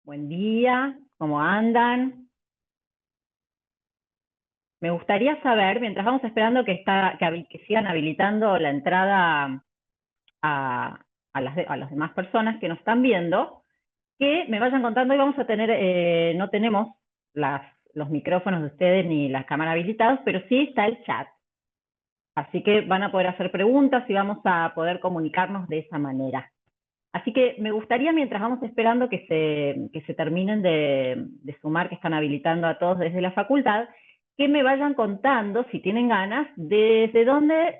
Buen día, ¿cómo andan? Me gustaría saber, mientras vamos esperando que sigan habilitando la entrada a, a las demás personas que nos están viendo, que me vayan contando. Hoy vamos a tener, no tenemos los micrófonos de ustedes ni las cámaras habilitadas, pero sí está el chat. Así que van a poder hacer preguntas y vamos a poder comunicarnos de esa manera. Así que me gustaría, mientras vamos esperando que se terminen de sumar, que están habilitando a todos desde la facultad, que me vayan contando, si tienen ganas, desde dónde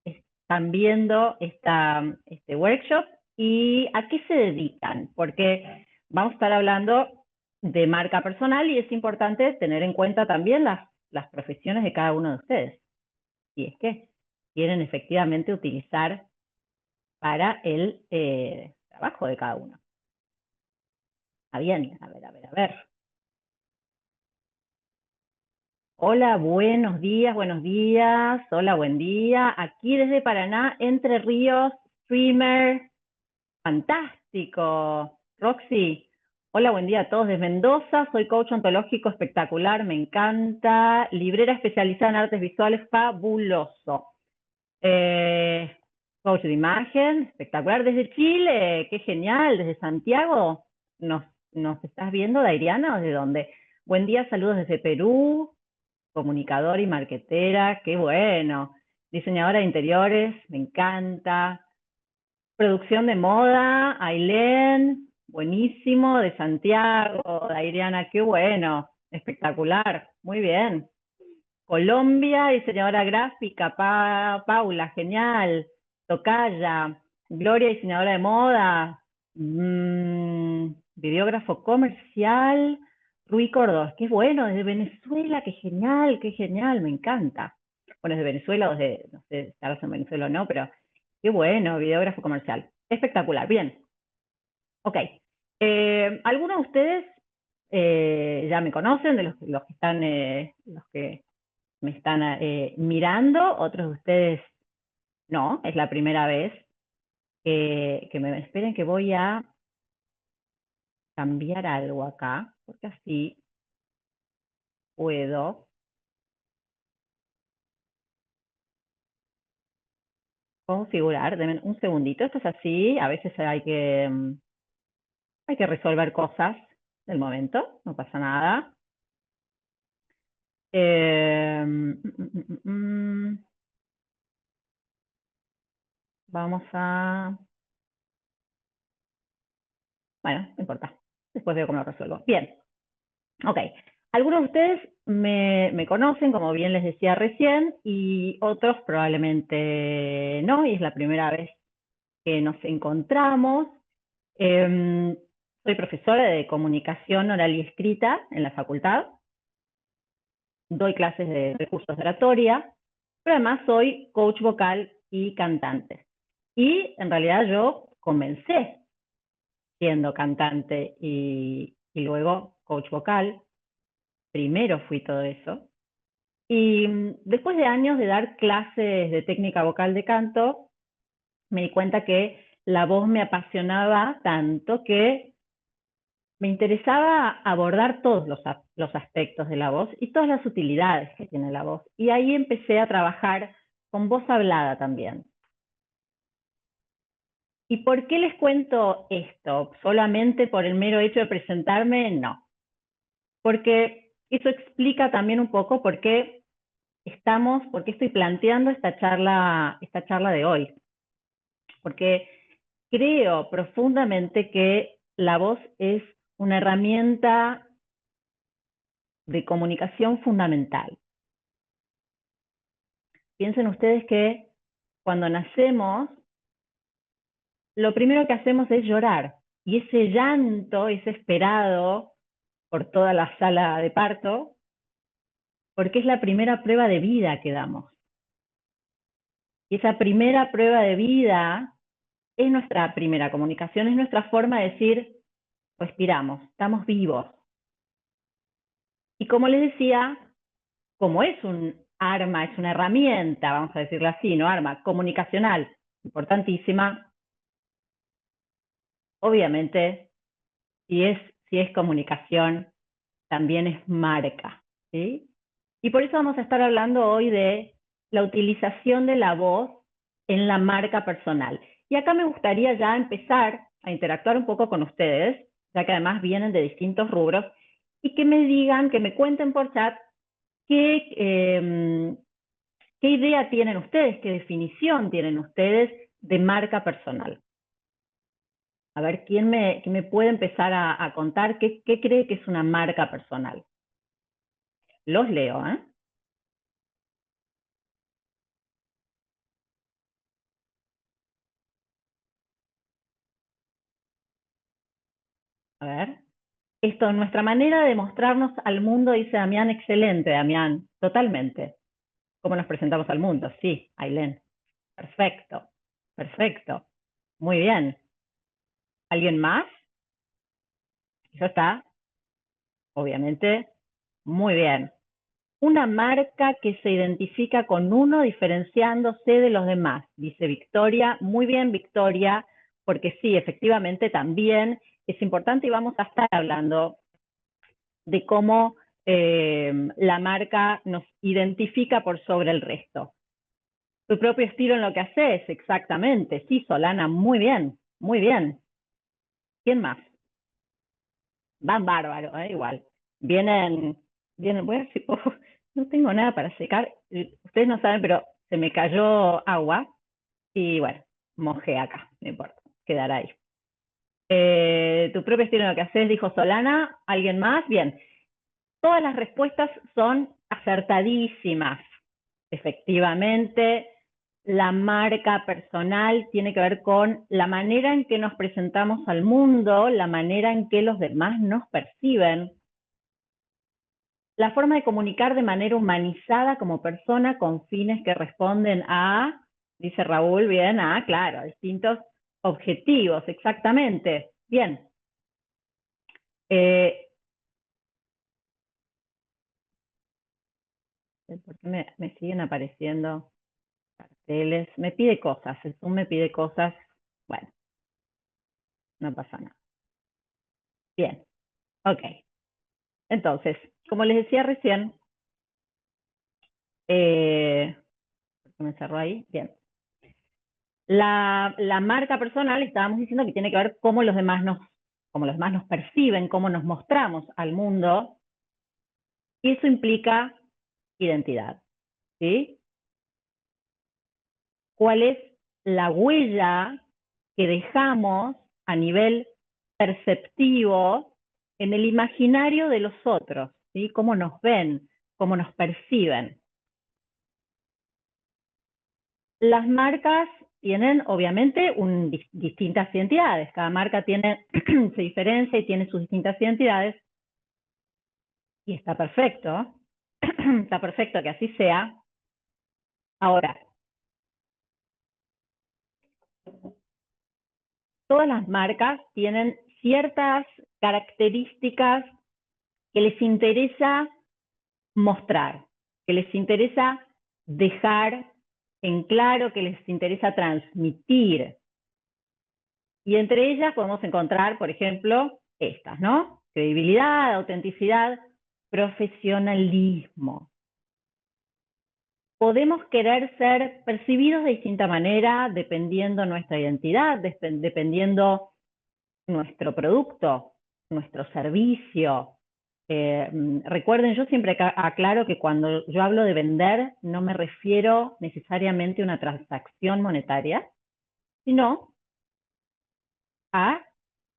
están viendo este workshop y a qué se dedican, porque vamos a estar hablando de marca personal y es importante tener en cuenta también las profesiones de cada uno de ustedes, si es que quieren efectivamente utilizar para el trabajo de cada uno. Está bien, a ver. Hola, buenos días, buenos días. Hola, buen día. Aquí desde Paraná, Entre Ríos, streamer. Fantástico. Roxy, hola, buen día a todos. Desde Mendoza, soy coach ontológico espectacular, me encanta. Librera especializada en artes visuales, fabuloso. Eh, Coach de imagen, espectacular. Desde Chile, qué genial. Desde Santiago, ¿nos estás viendo, Dairiana, o de dónde? Buen día, saludos desde Perú. Comunicadora y marketera, qué bueno. Diseñadora de interiores, me encanta. Producción de moda, Ailén, buenísimo. De Santiago, Dairiana, qué bueno. Espectacular, muy bien. Colombia, diseñadora gráfica, Paula, genial. Tocaya, Gloria, diseñadora de moda. Videógrafo comercial, Rui Córdoba, qué bueno, desde Venezuela, qué genial, me encanta. Bueno, desde Venezuela, o desde, no sé si estabas en Venezuela o no, pero qué bueno, videógrafo comercial. Espectacular, bien. Ok. Algunos de ustedes ya me conocen, de los que están, los que me están mirando, otros de ustedes no, es la primera vez que me esperen, que voy a cambiar algo acá, porque así puedo configurar. Denme un segundito, esto es así, a veces hay que resolver cosas del momento, no pasa nada. Vamos a... Bueno, no importa, después veo cómo lo resuelvo. Bien, ok. Algunos de ustedes me conocen, como bien les decía recién, y otros probablemente no, y es la primera vez que nos encontramos. Soy profesora de comunicación oral y escrita en la facultad. Doy clases de recursos de oratoria, pero además soy coach vocal y cantante. Y en realidad yo comencé siendo cantante y luego coach vocal. Primero fui todo eso. Y después de años de dar clases de técnica vocal de canto, me di cuenta que la voz me apasionaba tanto que me interesaba abordar todos los aspectos de la voz y todas las utilidades que tiene la voz. Y ahí empecé a trabajar con voz hablada también. ¿Y por qué les cuento esto? ¿Solamente por el mero hecho de presentarme? No. Porque eso explica también un poco por qué estoy planteando esta charla de hoy. Porque creo profundamente que la voz es una herramienta de comunicación fundamental. Piensen ustedes que cuando nacemos, lo primero que hacemos es llorar. Y ese llanto es esperado por toda la sala de parto, porque es la primera prueba de vida que damos. Y esa primera prueba de vida es nuestra primera comunicación, es nuestra forma de decir, respiramos, estamos vivos. Y como les decía, como es un arma, es una herramienta, vamos a decirlo así, ¿no? Arma comunicacional importantísima, obviamente, si si es comunicación, también es marca, ¿sí? Y por eso vamos a estar hablando hoy de la utilización de la voz en la marca personal. Y acá me gustaría ya empezar a interactuar un poco con ustedes, ya que además vienen de distintos rubros, y que me digan, que me cuenten por chat qué idea tienen ustedes, qué definición tienen ustedes de marca personal. A ver, ¿quién me puede empezar a contar qué cree que es una marca personal? Los leo, ¿eh? A ver. Esto, nuestra manera de mostrarnos al mundo, dice Damián, excelente, Damián, totalmente. ¿Cómo nos presentamos al mundo? Sí, Ailén. Perfecto, perfecto. Muy bien. ¿Alguien más? Eso está, obviamente, muy bien. Una marca que se identifica con uno diferenciándose de los demás, dice Victoria. Muy bien, Victoria, porque sí, efectivamente también es importante y vamos a estar hablando de cómo la marca nos identifica por sobre el resto. Tu propio estilo en lo que haces, exactamente. Sí, Solana, muy bien, muy bien. ¿Quién más? Van bárbaro, igual. Vienen, voy a decir, no tengo nada para secar. Ustedes no saben, pero se me cayó agua y bueno, mojé acá, no importa, quedará ahí. Tu propio estilo en lo que haces, dijo Solana. ¿Alguien más? Bien. Todas las respuestas son acertadísimas. Efectivamente, la marca personal tiene que ver con la manera en que nos presentamos al mundo, la manera en que los demás nos perciben, la forma de comunicar de manera humanizada como persona con fines que responden a, dice Raúl, bien, claro, a distintos objetivos, exactamente. Bien. Eh, ¿Por qué me siguen apareciendo carteles? Me pide cosas, el Zoom me pide cosas. Bueno, no pasa nada. Bien, ok. Entonces, como les decía recién, me cerró ahí, bien. La marca personal, estábamos diciendo que tiene que ver cómo los demás nos perciben, cómo nos mostramos al mundo, y eso implica identidad, ¿sí? ¿Cuál es la huella que dejamos a nivel perceptivo en el imaginario de los otros? ¿Sí? ¿Cómo nos ven? ¿Cómo nos perciben? Las marcas tienen, obviamente, distintas identidades. Cada marca se diferencia y tiene sus distintas identidades. Y está perfecto. Está perfecto que así sea. Ahora, todas las marcas tienen ciertas características que les interesa mostrar, que les interesa dejar en claro, que les interesa transmitir. Y entre ellas podemos encontrar, por ejemplo, estas, ¿no? Credibilidad, autenticidad, profesionalismo. Podemos querer ser percibidos de distinta manera dependiendo nuestra identidad, dependiendo nuestro producto, nuestro servicio. Recuerden, yo siempre aclaro que cuando yo hablo de vender, no me refiero necesariamente a una transacción monetaria, sino a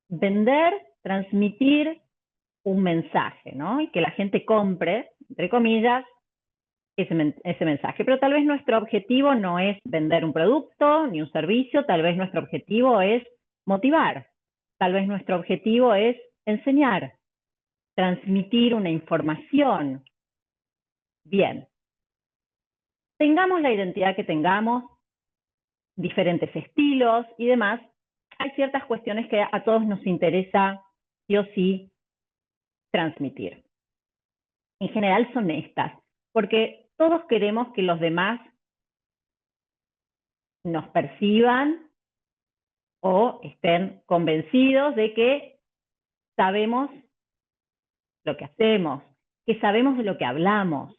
vender, transmitir un mensaje, ¿no? Y que la gente compre, entre comillas, ese mensaje. Pero tal vez nuestro objetivo no es vender un producto ni un servicio, tal vez nuestro objetivo es motivar, tal vez nuestro objetivo es enseñar, transmitir una información. Bien, tengamos la identidad que tengamos, diferentes estilos y demás, hay ciertas cuestiones que a todos nos interesa sí o sí transmitir. En general son estas, porque todos queremos que los demás nos perciban o estén convencidos de que sabemos lo que hacemos, que sabemos de lo que hablamos,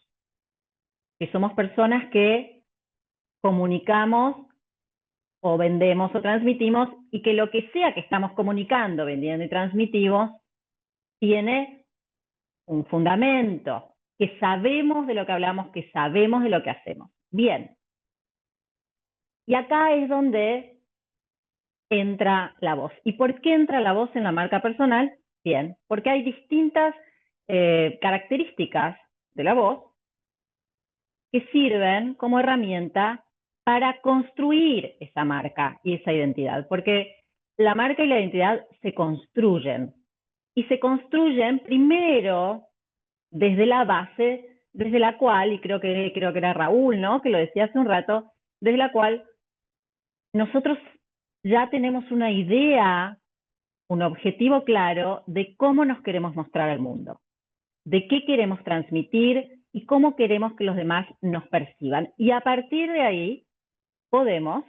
que somos personas que comunicamos o vendemos o transmitimos y que lo que sea que estamos comunicando, vendiendo y transmitimos tiene un fundamento, que sabemos de lo que hablamos, que sabemos de lo que hacemos. Bien. Y acá es donde entra la voz. ¿Y por qué entra la voz en la marca personal? Bien, porque hay distintas características de la voz que sirven como herramienta para construir esa marca y esa identidad, porque la marca y la identidad se construyen. Y se construyen primero desde la base, desde la cual, y creo que era Raúl, ¿no?, que lo decía hace un rato, desde la cual nosotros ya tenemos una idea, un objetivo claro de cómo nos queremos mostrar al mundo, de qué queremos transmitir y cómo queremos que los demás nos perciban. Y a partir de ahí podemos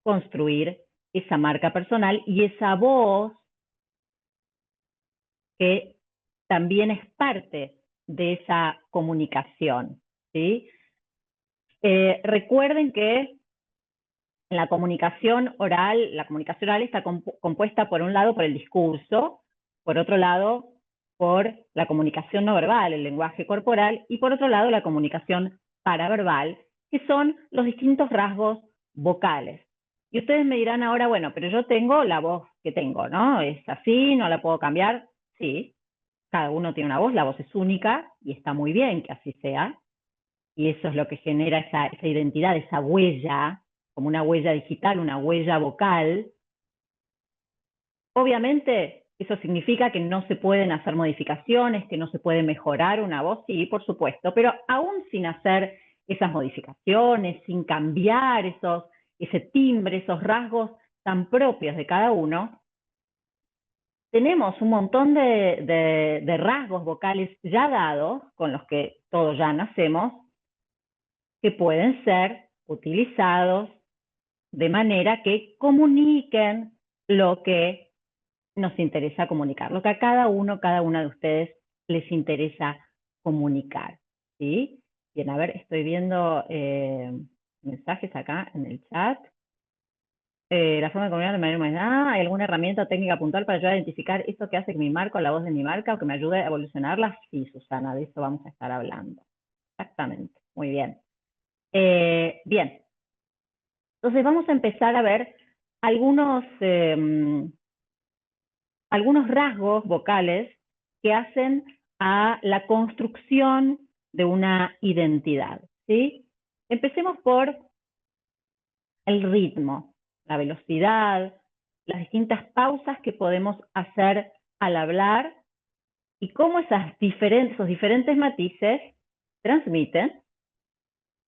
construir esa marca personal y esa voz que también es parte de esa comunicación, ¿sí? Recuerden que la comunicación oral está compuesta por un lado por el discurso, por otro lado por la comunicación no verbal, el lenguaje corporal, y por otro lado la comunicación paraverbal, que son los distintos rasgos vocales. Y ustedes me dirán ahora, bueno, pero yo tengo la voz que tengo, ¿no? ¿Es así? ¿No la puedo cambiar? Sí, cada uno tiene una voz, la voz es única y está muy bien que así sea. Y eso es lo que genera esa identidad, esa huella, como una huella digital, una huella vocal. Obviamente, eso significa que no se pueden hacer modificaciones, que no se puede mejorar una voz, sí, por supuesto, pero aún sin hacer esas modificaciones, sin cambiar ese timbre, esos rasgos tan propios de cada uno, tenemos un montón de rasgos vocales ya dados, con los que todos ya nacemos, que pueden ser utilizados de manera que comuniquen lo que nos interesa comunicar, lo que a cada una de ustedes les interesa comunicar, ¿sí? Bien, a ver, estoy viendo mensajes acá en el chat. La forma de comunicar de manera más... ¿hay alguna herramienta técnica puntual para ayudar a identificar esto que hace que mi marca o la voz de mi marca o que me ayude a evolucionarla? Sí, Susana, de eso vamos a estar hablando. Exactamente, muy bien. Bien, entonces vamos a empezar a ver algunos rasgos vocales que hacen a la construcción de una identidad, ¿sí? Empecemos por el ritmo, la velocidad, las distintas pausas que podemos hacer al hablar y cómo esos diferentes matices transmiten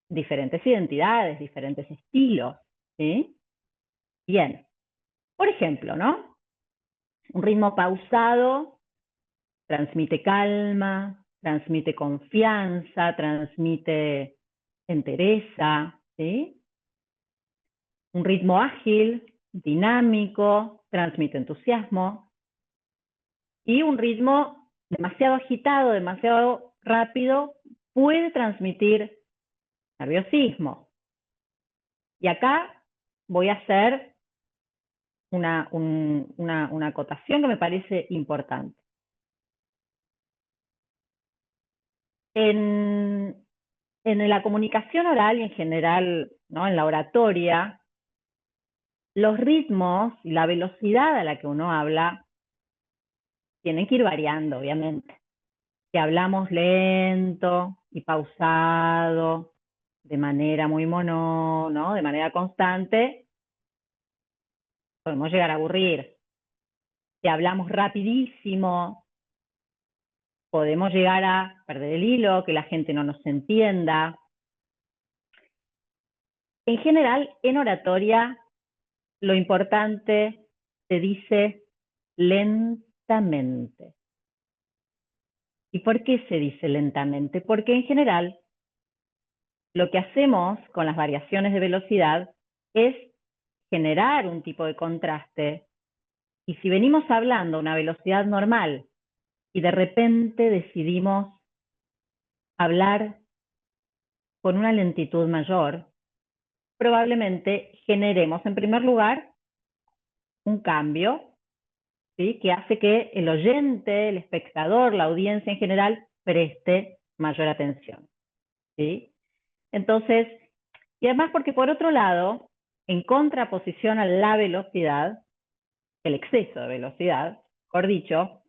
diferentes identidades, diferentes estilos, ¿sí? Bien, por ejemplo, ¿no? Un ritmo pausado transmite calma, transmite confianza, transmite entereza, ¿sí? Un ritmo ágil, dinámico, transmite entusiasmo. Y un ritmo demasiado agitado, demasiado rápido, puede transmitir nerviosismo. Y acá voy a hacer una acotación que me parece importante. En la comunicación oral y en general, ¿no?, en la oratoria, los ritmos y la velocidad a la que uno habla tienen que ir variando, obviamente. Si hablamos lento y pausado, de manera muy ¿no?, de manera constante, podemos llegar a aburrir. Si hablamos rapidísimo, podemos llegar a perder el hilo, que la gente no nos entienda. En general, en oratoria, lo importante se dice lentamente. ¿Y por qué se dice lentamente? Porque en general, lo que hacemos con las variaciones de velocidad es generar un tipo de contraste. Y si venimos hablando a una velocidad normal y de repente decidimos hablar con una lentitud mayor, probablemente generemos en primer lugar un cambio, ¿sí?, que hace que el oyente, el espectador, la audiencia en general preste mayor atención, ¿sí? Entonces, y además porque por otro lado, en contraposición a la velocidad, el exceso de velocidad, mejor dicho,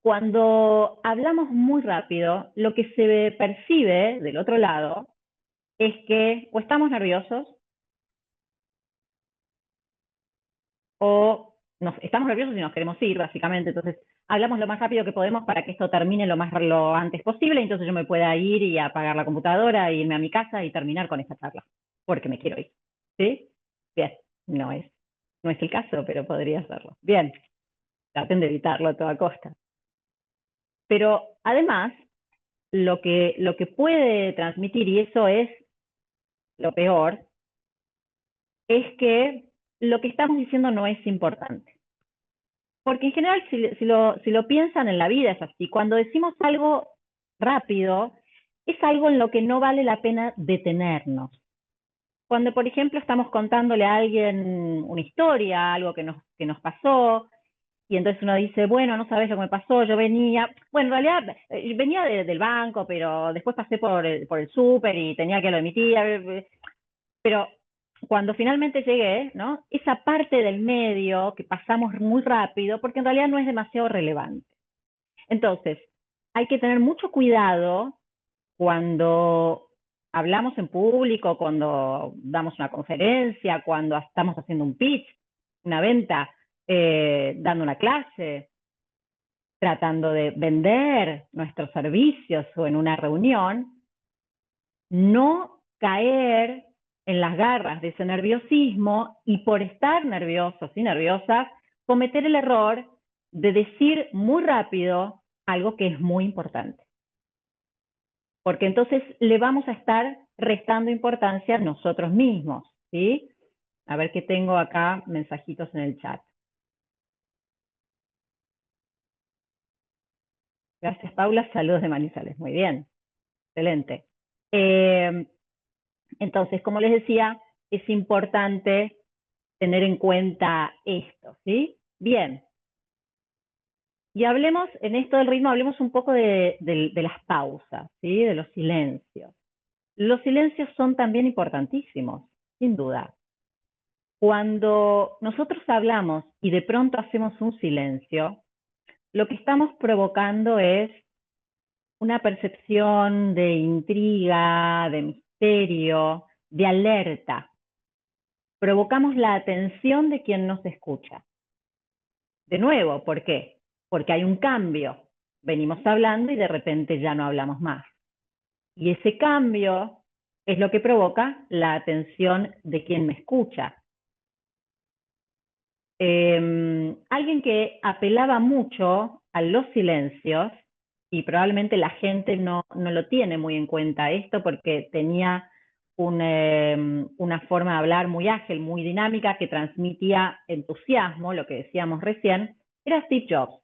cuando hablamos muy rápido, lo que se percibe del otro lado es que o estamos nerviosos o estamos nerviosos y nos queremos ir, básicamente. Entonces, hablamos lo más rápido que podemos para que esto termine lo antes posible, entonces yo me pueda ir y apagar la computadora, irme a mi casa y terminar con esta charla, porque me quiero ir. ¿Sí? Bien, no es el caso, pero podría serlo. Bien, traten de evitarlo a toda costa. Pero además, lo que puede transmitir, y eso es lo peor, es que lo que estamos diciendo no es importante. Porque en general, si lo piensan en la vida, es así. Cuando decimos algo rápido, es algo en lo que no vale la pena detenernos. Cuando, por ejemplo, estamos contándole a alguien una historia, algo que nos pasó, y entonces uno dice, bueno, no sabes lo que me pasó, yo venía, bueno, en realidad venía del banco, pero después pasé por el súper y tenía que lo de mi tía, pero cuando finalmente llegué, ¿no?, esa parte del medio que pasamos muy rápido, porque en realidad no es demasiado relevante. Entonces, hay que tener mucho cuidado cuando hablamos en público, cuando damos una conferencia, cuando estamos haciendo un pitch, una venta, dando una clase, tratando de vender nuestros servicios o en una reunión, no caer en las garras de ese nerviosismo y por estar nerviosos y nerviosas, cometer el error de decir muy rápido algo que es muy importante. Porque entonces le vamos a estar restando importancia a nosotros mismos, ¿sí? A ver qué tengo acá, mensajitos en el chat. Gracias, Paula. Saludos de Manizales. Muy bien. Excelente. Entonces, como les decía, es importante tener en cuenta esto, ¿sí? Bien. Y hablemos, en esto del ritmo, hablemos un poco de las pausas, ¿sí? De los silencios. Los silencios son también importantísimos, sin duda. Cuando nosotros hablamos y de pronto hacemos un silencio, lo que estamos provocando es una percepción de intriga, de misterio, de alerta. Provocamos la atención de quien nos escucha. De nuevo, ¿por qué? Porque hay un cambio. Venimos hablando y de repente ya no hablamos más. Y ese cambio es lo que provoca la atención de quien me escucha. Alguien que apelaba mucho a los silencios, y probablemente la gente no lo tiene muy en cuenta esto porque tenía una forma de hablar muy ágil, muy dinámica, que transmitía entusiasmo, lo que decíamos recién, era Steve Jobs.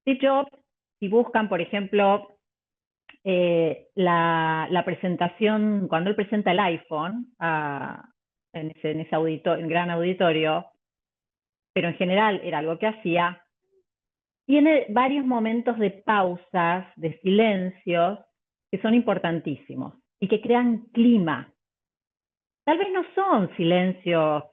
Steve Jobs, si buscan, por ejemplo, la presentación, cuando él presenta el iPhone en ese gran auditorio, pero en general era algo que hacía, tiene varios momentos de pausas, de silencios, que son importantísimos y que crean clima. Tal vez no son silencios,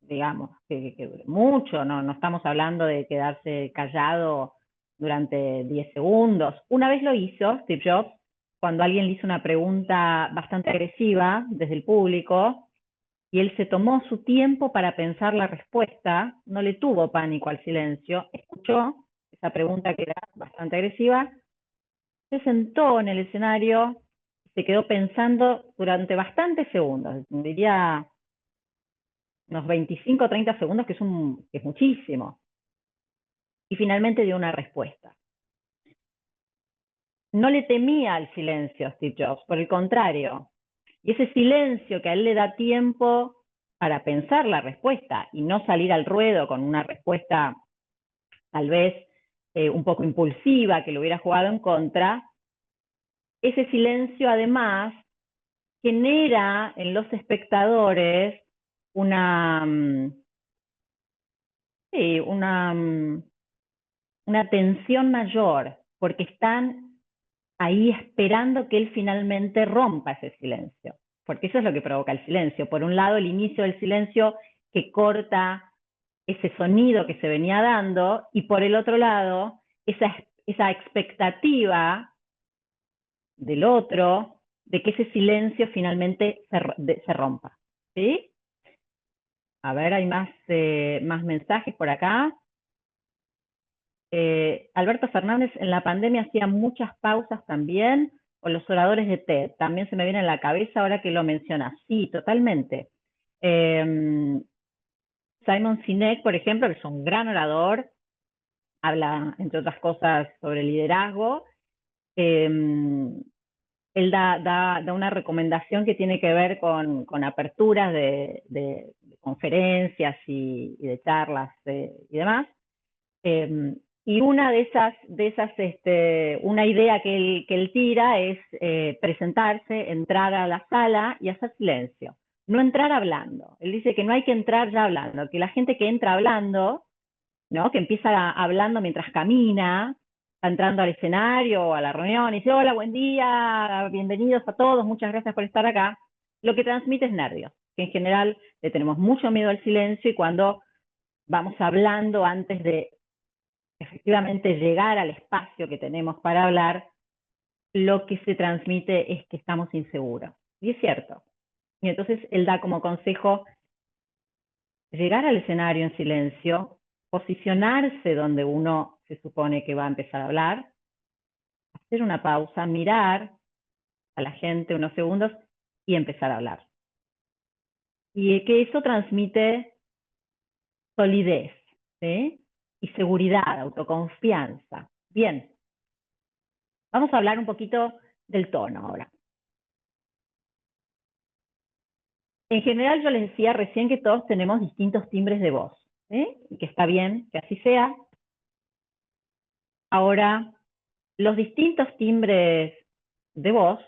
digamos, que duren mucho, no estamos hablando de quedarse callado durante 10 segundos. Una vez lo hizo Steve Jobs, cuando alguien le hizo una pregunta bastante agresiva desde el público, y él se tomó su tiempo para pensar la respuesta, no le tuvo pánico al silencio, escuchó esa pregunta que era bastante agresiva, se sentó en el escenario, se quedó pensando durante bastantes segundos, diría unos 25 o 30 segundos, que es muchísimo, y finalmente dio una respuesta. No le temía al silencio a Steve Jobs, por el contrario, y ese silencio que a él le da tiempo para pensar la respuesta y no salir al ruedo con una respuesta tal vez un poco impulsiva, que lo hubiera jugado en contra, ese silencio además genera en los espectadores una, sí, una tensión mayor, porque están ahí esperando que él finalmente rompa ese silencio, porque eso es lo que provoca el silencio. Por un lado, el inicio del silencio que corta ese sonido que se venía dando, y por el otro lado, esa expectativa del otro de que ese silencio finalmente se rompa. ¿Sí? A ver, hay más mensajes por acá. Alberto Fernández en la pandemia hacía muchas pausas también, o los oradores de TED, también se me viene en la cabeza ahora que lo mencionas. Sí, totalmente. Simon Sinek, por ejemplo, que es un gran orador, habla, entre otras cosas, sobre liderazgo. Él da una recomendación que tiene que ver con aperturas de conferencias y de charlas y demás. Y una una idea que él tira es presentarse, entrar a la sala y hacer silencio. No entrar hablando. Él dice que no hay que entrar ya hablando, que la gente que entra hablando, ¿no? Que empieza hablando mientras camina, está entrando al escenario o a la reunión y dice, hola, buen día, bienvenidos a todos, muchas gracias por estar acá. Lo que transmite es nervios, que en general le tenemos mucho miedo al silencio, y cuando vamos hablando antes de efectivamente llegar al espacio que tenemos para hablar, lo que se transmite es que estamos inseguros. Y es cierto. Y entonces él da como consejo llegar al escenario en silencio, posicionarse donde uno se supone que va a empezar a hablar, hacer una pausa, mirar a la gente unos segundos y empezar a hablar. Y que eso transmite solidez, ¿sí? Y seguridad, autoconfianza. Bien, vamos a hablar un poquito del tono ahora. En general yo les decía recién que todos tenemos distintos timbres de voz, ¿sí? Y que está bien que así sea. Ahora, los distintos timbres de voz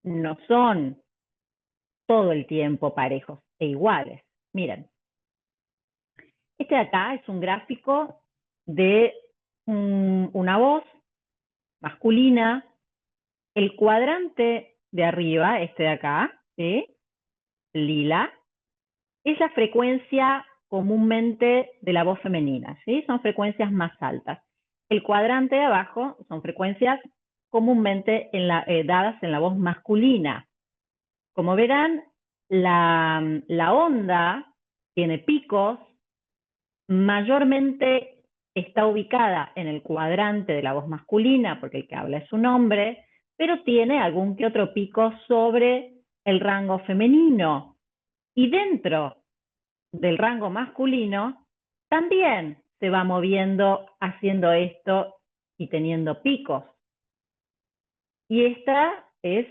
no son todo el tiempo parejos e iguales. Miren, este de acá es un gráfico de una voz masculina. El cuadrante de arriba, este de acá, ¿sí? Lila, es la frecuencia comúnmente de la voz femenina, ¿sí? Son frecuencias más altas. El cuadrante de abajo son frecuencias comúnmente dadas en la voz masculina. Como verán, la onda tiene picos, mayormente está ubicada en el cuadrante de la voz masculina, porque el que habla es un hombre, pero tiene algún que otro pico sobre el rango femenino. Y dentro del rango masculino también se va moviendo haciendo esto y teniendo picos. Y esta es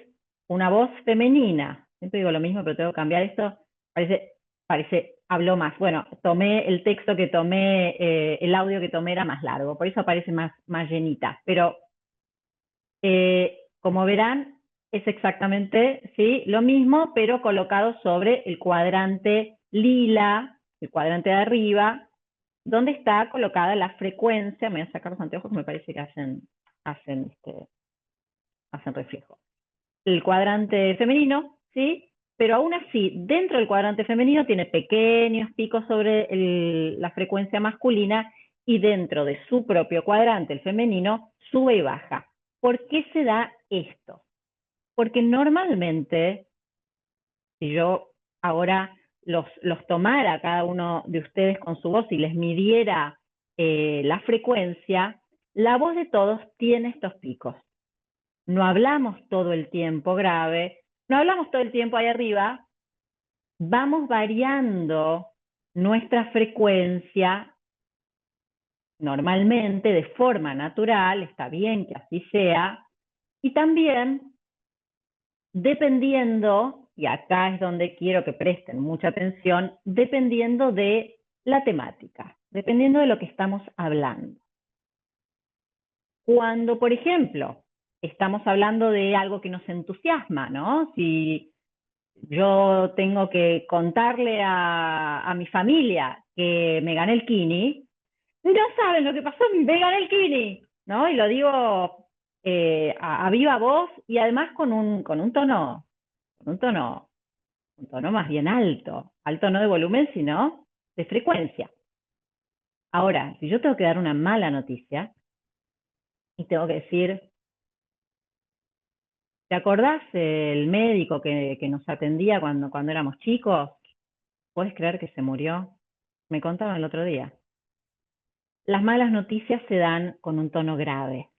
una voz femenina. Siempre digo lo mismo, pero tengo que cambiar esto. Habló más. Bueno, tomé el texto que tomé, el audio que tomé era más largo, por eso parece más llenita. Pero como verán, es exactamente, ¿sí?, lo mismo, pero colocado sobre el cuadrante lila, el cuadrante de arriba, donde está colocada la frecuencia. Me voy a sacar los anteojos que me parece que hacen reflejo. El cuadrante femenino, ¿sí? Pero aún así, dentro del cuadrante femenino tiene pequeños picos sobre la frecuencia masculina, y dentro de su propio cuadrante, el femenino, sube y baja. ¿Por qué se da esto? Porque normalmente, si yo ahora los tomara cada uno de ustedes con su voz y les midiera la frecuencia, la voz de todos tiene estos picos. No hablamos todo el tiempo grave, no hablamos todo el tiempo ahí arriba, vamos variando nuestra frecuencia normalmente de forma natural, está bien que así sea, y también dependiendo, y acá es donde quiero que presten mucha atención, dependiendo de la temática, dependiendo de lo que estamos hablando. Cuando, por ejemplo, estamos hablando de algo que nos entusiasma, ¿no? Si yo tengo que contarle a mi familia que me gané el Kini, no saben lo que pasó, me gané el Kini, ¿no? Y lo digo a viva voz y además un tono más bien alto no de volumen, sino de frecuencia. Ahora, si yo tengo que dar una mala noticia y tengo que decir, ¿te acordás el médico que nos atendía cuando éramos chicos? ¿Puedes creer que se murió? Me contaban el otro día. Las malas noticias se dan con un tono grave.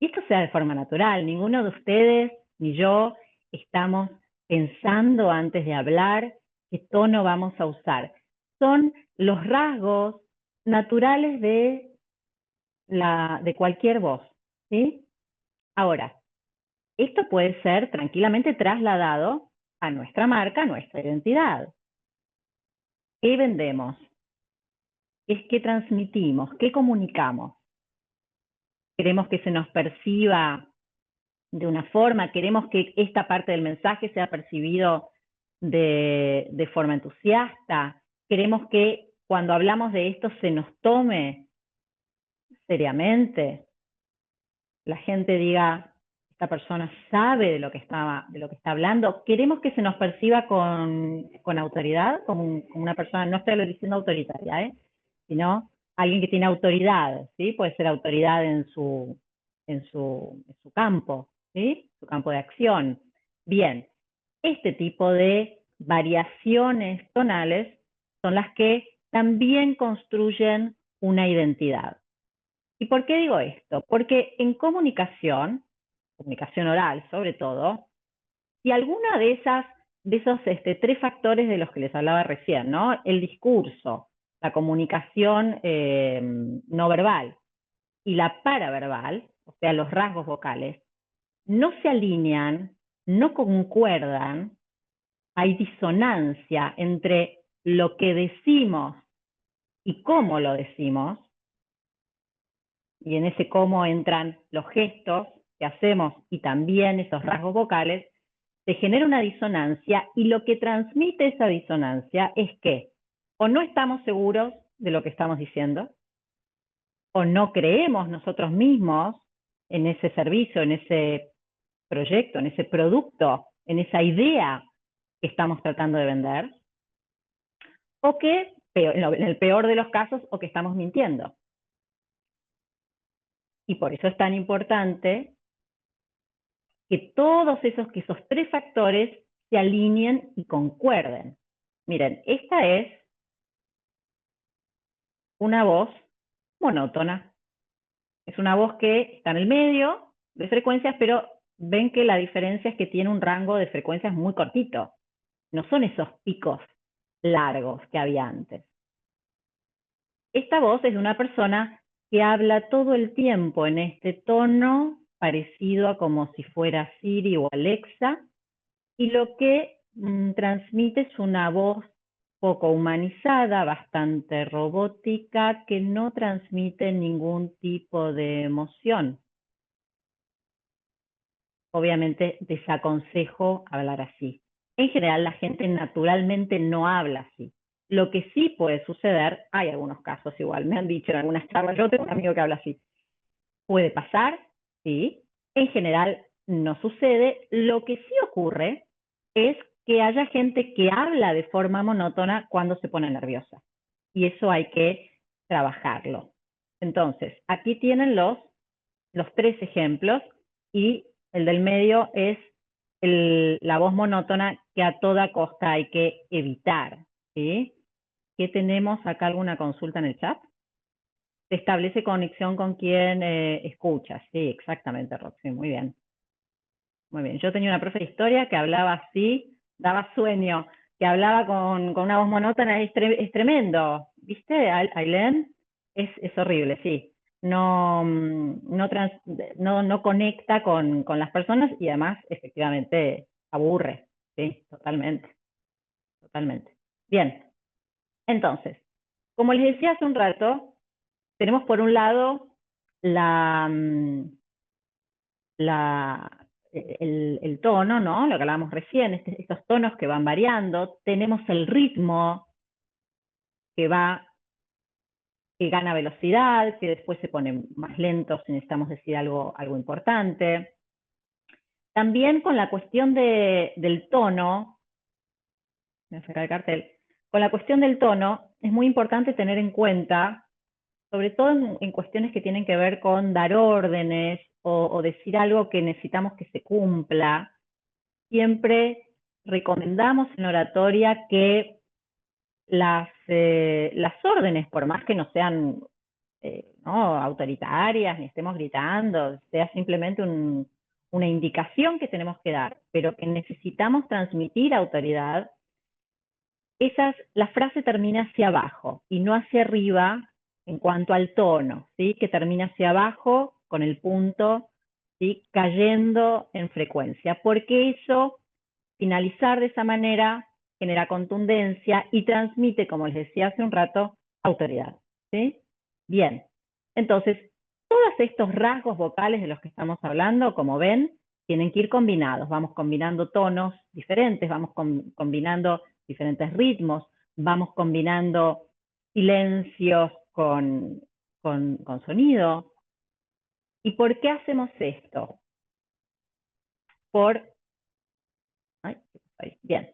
Y esto se da de forma natural. Ninguno de ustedes ni yo estamos pensando antes de hablar qué tono vamos a usar. Son los rasgos naturales de cualquier voz, ¿sí? Ahora, esto puede ser tranquilamente trasladado a nuestra marca, a nuestra identidad. ¿Qué vendemos? ¿Qué transmitimos? ¿Qué comunicamos? ¿Queremos que se nos perciba de una forma? ¿Queremos que esta parte del mensaje sea percibido de forma entusiasta? ¿Queremos que cuando hablamos de esto se nos tome seriamente? La gente diga, esta persona sabe de lo que está hablando. Queremos que se nos perciba con autoridad, como una persona, no estoy diciendo autoritaria, sino alguien que tiene autoridad, ¿sí? Puede ser autoridad en su campo, ¿sí? Su campo de acción. Bien, este tipo de variaciones tonales son las que también construyen una identidad. ¿Y por qué digo esto? Porque en comunicación oral sobre todo, si alguna de esos tres factores de los que les hablaba recién, ¿no? El discurso, la comunicación no verbal y la paraverbal, o sea, los rasgos vocales, no se alinean, no concuerdan, hay disonancia entre lo que decimos y cómo lo decimos, y en ese cómo entran los gestos que hacemos y también esos rasgos vocales, se genera una disonancia y lo que transmite esa disonancia es que o no estamos seguros de lo que estamos diciendo, o no creemos nosotros mismos en ese servicio, en ese proyecto, en ese producto, en esa idea que estamos tratando de vender, o que, en el peor de los casos, o que estamos mintiendo. Y por eso es tan importante que esos tres factores se alineen y concuerden. Miren, esta es una voz monótona. Es una voz que está en el medio de frecuencias, pero ven que la diferencia es que tiene un rango de frecuencias muy cortito. No son esos picos largos que había antes. Esta voz es de una persona que habla todo el tiempo en este tono parecido a como si fuera Siri o Alexa, y lo que transmite es una voz poco humanizada, bastante robótica, que no transmite ningún tipo de emoción. Obviamente desaconsejo hablar así. En general la gente naturalmente no habla así. Lo que sí puede suceder, hay algunos casos igual, me han dicho en algunas charlas, yo tengo un amigo que habla así. Puede pasar, sí. En general no sucede. Lo que sí ocurre es que haya gente que habla de forma monótona cuando se pone nerviosa. Y eso hay que trabajarlo. Entonces, aquí tienen los tres ejemplos y el del medio es la voz monótona que a toda costa hay que evitar. ¿Sí? ¿Qué tenemos acá? ¿Alguna consulta en el chat? Se establece conexión con quien escucha. Sí, exactamente, Roxy, muy bien. Muy bien. Yo tenía una profe de historia que hablaba así, daba sueño, que hablaba con una voz monótona, es tremendo. ¿Viste, Ailén? Es horrible, sí. No, no conecta con las personas y además efectivamente aburre, sí, totalmente, totalmente. Bien, entonces, como les decía hace un rato, tenemos por un lado la, el tono, ¿no? Lo que hablábamos recién, estos tonos que van variando, tenemos el ritmo que que gana velocidad, que después se pone más lento si necesitamos decir algo importante. También con la cuestión del tono, voy a sacar el cartel, con la cuestión del tono es muy importante tener en cuenta, sobre todo en cuestiones que tienen que ver con dar órdenes o decir algo que necesitamos que se cumpla, siempre recomendamos en oratoria que las órdenes, por más que no sean ¿no? autoritarias, ni estemos gritando, sea simplemente una indicación que tenemos que dar, pero que necesitamos transmitir autoridad, la frase termina hacia abajo y no hacia arriba en cuanto al tono, ¿sí? Que termina hacia abajo con el punto, ¿sí? Cayendo en frecuencia, porque eso, finalizar de esa manera, genera contundencia y transmite, como les decía hace un rato, autoridad, ¿sí? Bien, entonces, todos estos rasgos vocales de los que estamos hablando, como ven, tienen que ir combinados. Vamos combinando tonos diferentes, vamos combinando diferentes ritmos, vamos combinando silencios con sonido. ¿Y por qué hacemos esto? Bien,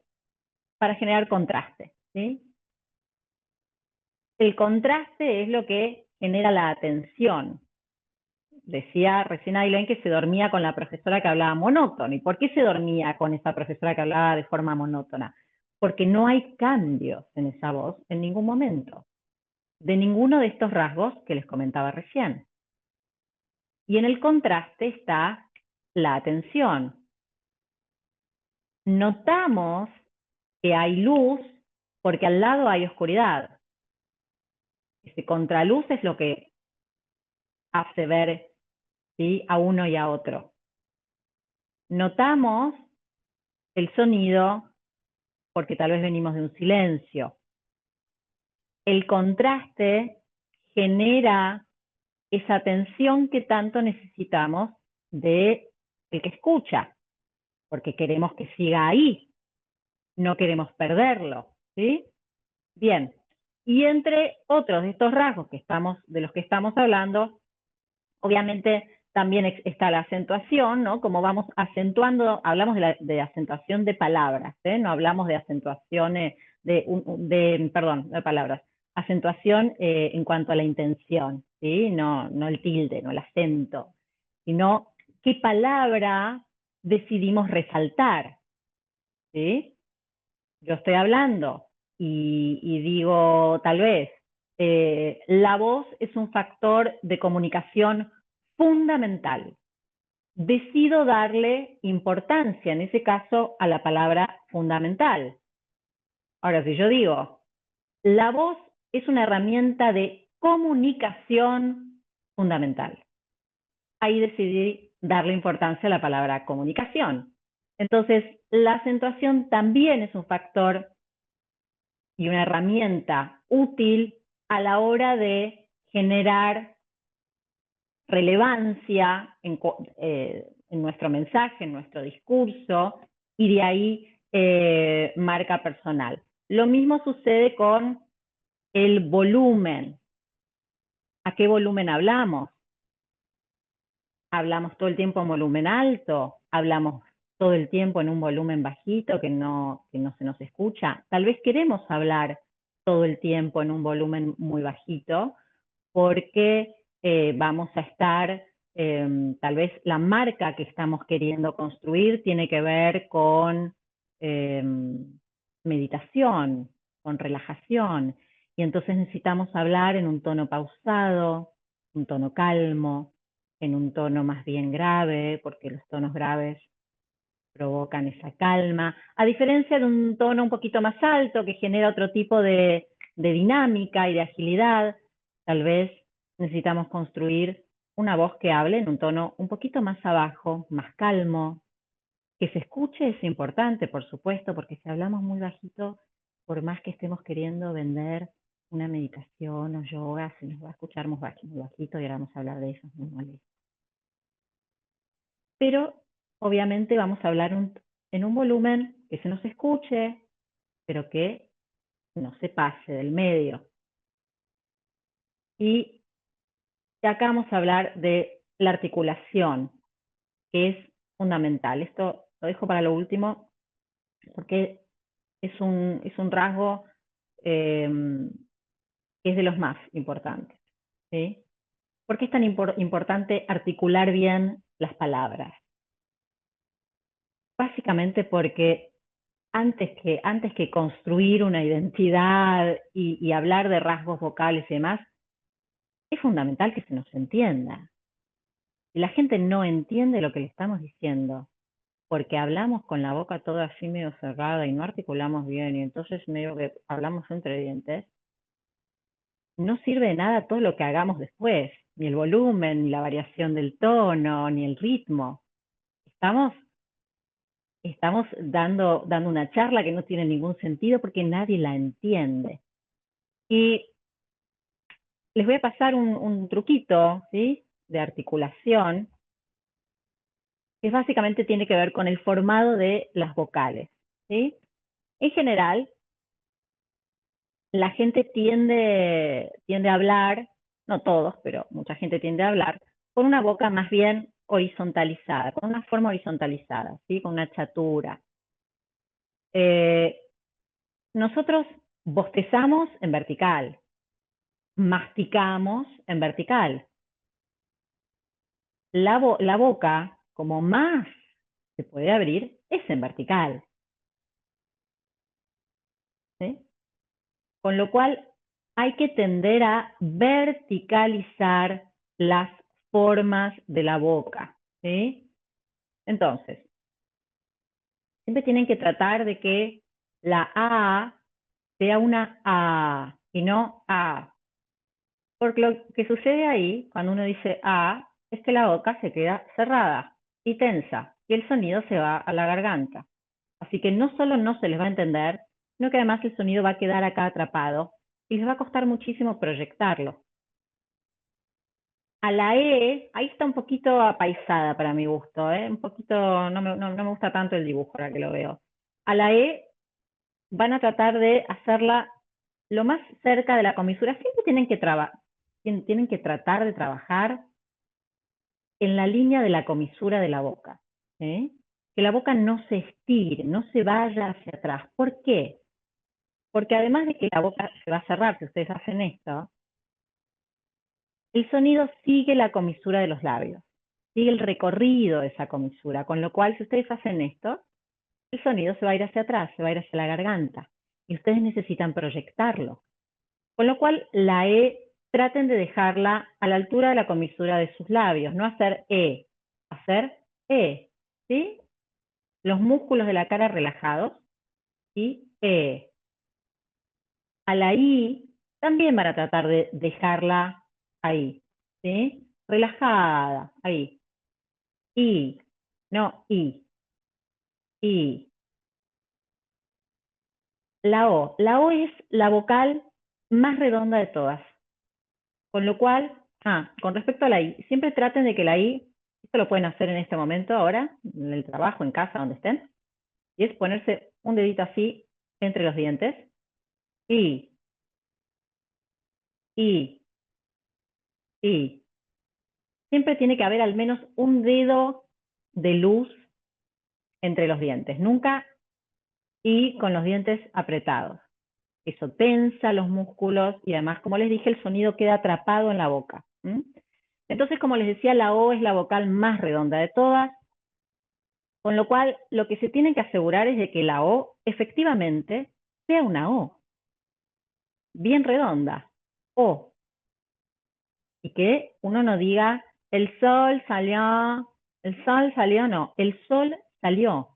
para generar contraste, ¿sí? El contraste es lo que genera la atención. Decía recién Ailén que se dormía con la profesora que hablaba monótono. ¿Y por qué se dormía con esa profesora que hablaba de forma monótona? Porque no hay cambios en esa voz en ningún momento, de ninguno de estos rasgos que les comentaba recién. Y en el contraste está la atención. Notamos que hay luz porque al lado hay oscuridad. Ese contraluz es lo que hace ver, ¿sí? A uno y a otro. Notamos el sonido porque tal vez venimos de un silencio. El contraste genera esa atención que tanto necesitamos de el que escucha, porque queremos que siga ahí, no queremos perderlo, ¿sí? Bien, y entre otros de estos rasgos de los que estamos hablando, obviamente también está la acentuación, ¿no? Como vamos acentuando, hablamos de acentuación de palabras, ¿eh? No hablamos de acentuaciones perdón, de palabras, acentuación en cuanto a la intención, ¿sí? No el tilde, no el acento, sino qué palabra decidimos resaltar, ¿sí? Yo estoy hablando y digo, tal vez, la voz es un factor de comunicación fundamental. Decido darle importancia, en ese caso, a la palabra fundamental. Ahora, si yo digo, la voz es una herramienta de comunicación fundamental, ahí decidí darle importancia a la palabra comunicación. Entonces, la acentuación también es un factor y una herramienta útil a la hora de generar relevancia en nuestro mensaje, en nuestro discurso, y de ahí marca personal. Lo mismo sucede con el volumen. ¿A qué volumen hablamos? Hablamos todo el tiempo en volumen alto, hablamos todo el tiempo en un volumen bajito que no se nos escucha. Tal vez queremos hablar todo el tiempo en un volumen muy bajito porque vamos a estar, tal vez la marca que estamos queriendo construir tiene que ver con meditación, con relajación, y entonces necesitamos hablar en un tono pausado, un tono calmo, en un tono más bien grave, porque los tonos graves provocan esa calma, a diferencia de un tono un poquito más alto que genera otro tipo de dinámica y de agilidad. Tal vez necesitamos construir una voz que hable en un tono un poquito más abajo, más calmo. Que se escuche es importante, por supuesto, porque si hablamos muy bajito, por más que estemos queriendo vender una meditación o yoga, se nos va a escuchar muy bajito y ahora vamos a hablar de eso, muy molesto. Pero obviamente vamos a hablar en un volumen que se nos escuche, pero que no se pase del medio. Y acá vamos a hablar de la articulación, que es fundamental. Esto lo dejo para lo último, porque es un rasgo que es de los más importantes. ¿Sí? ¿Por qué es tan importante articular bien las palabras? Básicamente porque antes que construir una identidad y hablar de rasgos vocales y demás, es fundamental que se nos entienda. Si la gente no entiende lo que le estamos diciendo, porque hablamos con la boca toda así medio cerrada y no articulamos bien, y entonces medio que hablamos entre dientes, no sirve de nada todo lo que hagamos después, ni el volumen, ni la variación del tono, ni el ritmo. Estamos dando una charla que no tiene ningún sentido porque nadie la entiende. Y les voy a pasar un truquito, ¿sí?, de articulación, que básicamente tiene que ver con el formado de las vocales, ¿sí? En general, la gente tiende a hablar, no todos, pero mucha gente tiende a hablar, con una boca más bien horizontalizada, con una forma horizontalizada, ¿sí?, con una chatura. Nosotros bostezamos en vertical, masticamos en vertical. La boca, como más se puede abrir, es en vertical, ¿sí? Con lo cual hay que tender a verticalizar las formas de la boca, ¿sí? Entonces, siempre tienen que tratar de que la A sea una A y no A. Porque lo que sucede ahí, cuando uno dice A, es que la boca se queda cerrada y tensa, y el sonido se va a la garganta. Así que no solo no se les va a entender, sino que además el sonido va a quedar acá atrapado y les va a costar muchísimo proyectarlo. A la E, ahí está un poquito apaisada para mi gusto, ¿eh? Un poquito, no me gusta tanto el dibujo ahora que lo veo. A la E van a tratar de hacerla lo más cerca de la comisura. Siempre tienen que tratar de trabajar en la línea de la comisura de la boca, ¿sí? Que la boca no se estire, no se vaya hacia atrás. ¿Por qué? Porque además de que la boca se va a cerrar si ustedes hacen esto, el sonido sigue la comisura de los labios, sigue el recorrido de esa comisura, con lo cual si ustedes hacen esto, el sonido se va a ir hacia atrás, se va a ir hacia la garganta, y ustedes necesitan proyectarlo. Con lo cual la E traten de dejarla a la altura de la comisura de sus labios, no hacer E, hacer E, ¿sí? Los músculos de la cara relajados y E. A la I también van a tratar de dejarla ahí, ¿sí? Relajada, ahí. I, no I, I. La O es la vocal más redonda de todas. Con lo cual, con respecto a la I, siempre traten de que la I, esto lo pueden hacer en este momento ahora, en el trabajo, en casa, donde estén, y es ponerse un dedito así entre los dientes, I, I, I. Siempre tiene que haber al menos un dedo de luz entre los dientes, nunca I con los dientes apretados. Eso tensa los músculos y además, como les dije, el sonido queda atrapado en la boca. Entonces, como les decía, la O es la vocal más redonda de todas, con lo cual lo que se tienen que asegurar es de que la O efectivamente sea una O, bien redonda, O, y que uno no diga el sol salió, no, el sol salió.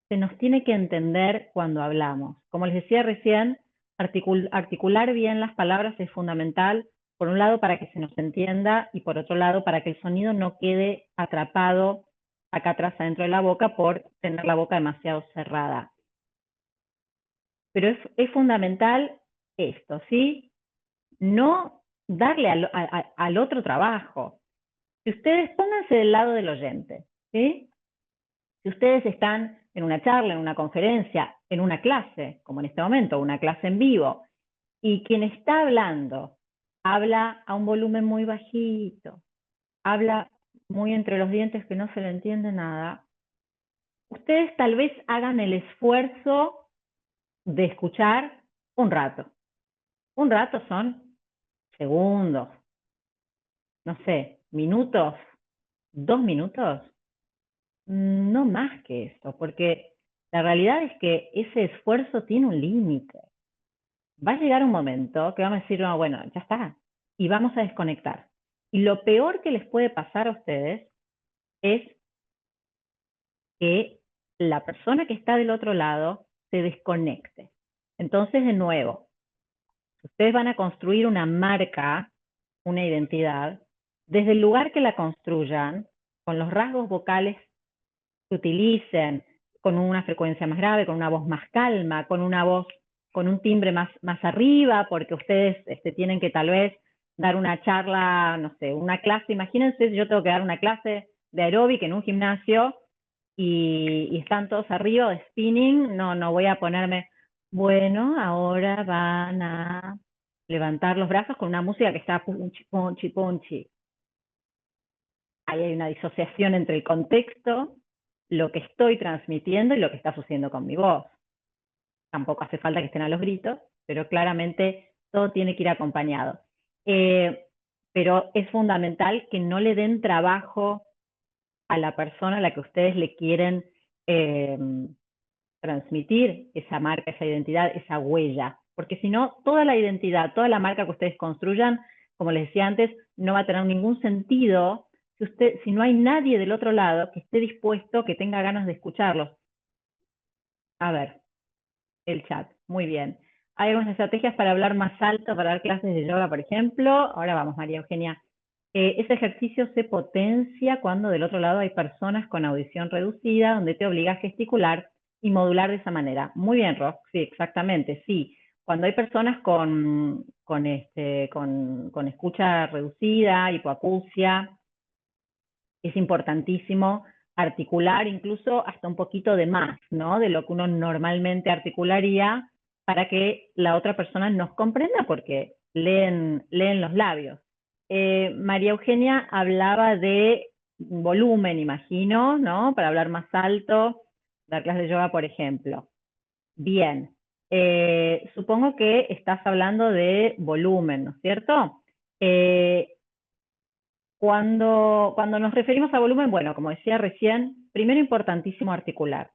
Se nos tiene que entender cuando hablamos. Como les decía recién, articular bien las palabras es fundamental, por un lado para que se nos entienda y por otro lado para que el sonido no quede atrapado acá atrás adentro de la boca por tener la boca demasiado cerrada. Pero es fundamental esto, ¿sí? No darle al otro trabajo. Si ustedes pónganse del lado del oyente, ¿sí? Si ustedes están en una charla, en una conferencia, en una clase, como en este momento, una clase en vivo, y quien está hablando habla a un volumen muy bajito, habla muy entre los dientes que no se le entiende nada, ustedes tal vez hagan el esfuerzo de escuchar un rato. Un rato son segundos, no sé, minutos, 2 minutos, no más que eso, porque la realidad es que ese esfuerzo tiene un límite. Va a llegar un momento que vamos a decir, no, bueno, ya está, y vamos a desconectar. Y lo peor que les puede pasar a ustedes es que la persona que está del otro lado se desconecte. Entonces, de nuevo, ustedes van a construir una marca, una identidad, desde el lugar que la construyan, con los rasgos vocales que utilicen, con una frecuencia más grave, con una voz más calma, con una voz, con un timbre más arriba, porque ustedes tienen que tal vez dar una charla, no sé, una clase. Imagínense si yo tengo que dar una clase de aeróbic en un gimnasio y están todos arriba de spinning, no voy a ponerme, bueno, ahora van a levantar los brazos con una música que está punchi, punchi, punchi. Ahí hay una disociación entre el contexto, lo que estoy transmitiendo y lo que está sucediendo con mi voz. Tampoco hace falta que estén a los gritos, pero claramente todo tiene que ir acompañado. Pero es fundamental que no le den trabajo a la persona a la que ustedes le quieren transmitir esa marca, esa identidad, esa huella. Porque si no, toda la identidad, toda la marca que ustedes construyan, como les decía antes, no va a tener ningún sentido si no hay nadie del otro lado que esté dispuesto, que tenga ganas de escucharlos. A ver, el chat, muy bien. Hay algunas estrategias para hablar más alto, para dar clases de yoga, por ejemplo. Ahora vamos, María Eugenia. Ese ejercicio se potencia cuando del otro lado hay personas con audición reducida, donde te obliga a gesticular y modular de esa manera. Muy bien, Rox, sí, exactamente, sí. Cuando hay personas con escucha reducida, hipoacusia, es importantísimo articular incluso hasta un poquito de más, ¿no? De lo que uno normalmente articularía para que la otra persona nos comprenda, porque leen los labios. María Eugenia hablaba de volumen, imagino, ¿no? Para hablar más alto, dar clases de yoga, por ejemplo. Bien, supongo que estás hablando de volumen, ¿no es cierto? Cuando nos referimos a volumen, bueno, como decía recién, primero importantísimo articular.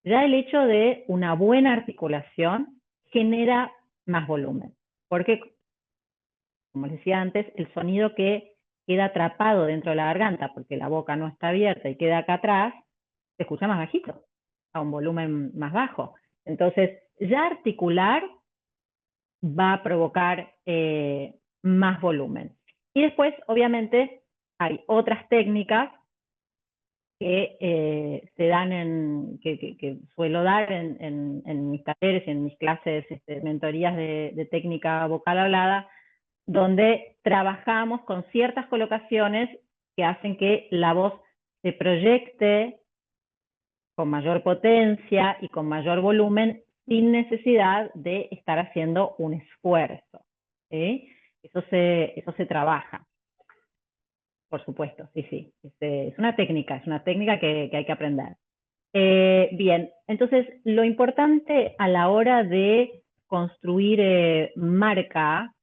Ya el hecho de una buena articulación genera más volumen, porque, como les decía antes, el sonido que queda atrapado dentro de la garganta, porque la boca no está abierta y queda acá atrás, se escucha más bajito, a un volumen más bajo. Entonces, ya articular va a provocar más volumen. Y después, obviamente, hay otras técnicas que se dan que suelo dar en mis talleres y en mis clases, mentorías de técnica vocal hablada, donde trabajamos con ciertas colocaciones que hacen que la voz se proyecte con mayor potencia y con mayor volumen sin necesidad de estar haciendo un esfuerzo. ¿Sí? Eso se trabaja, por supuesto, sí, sí. Es una técnica que hay que aprender. Bien, entonces lo importante a la hora de construir marca,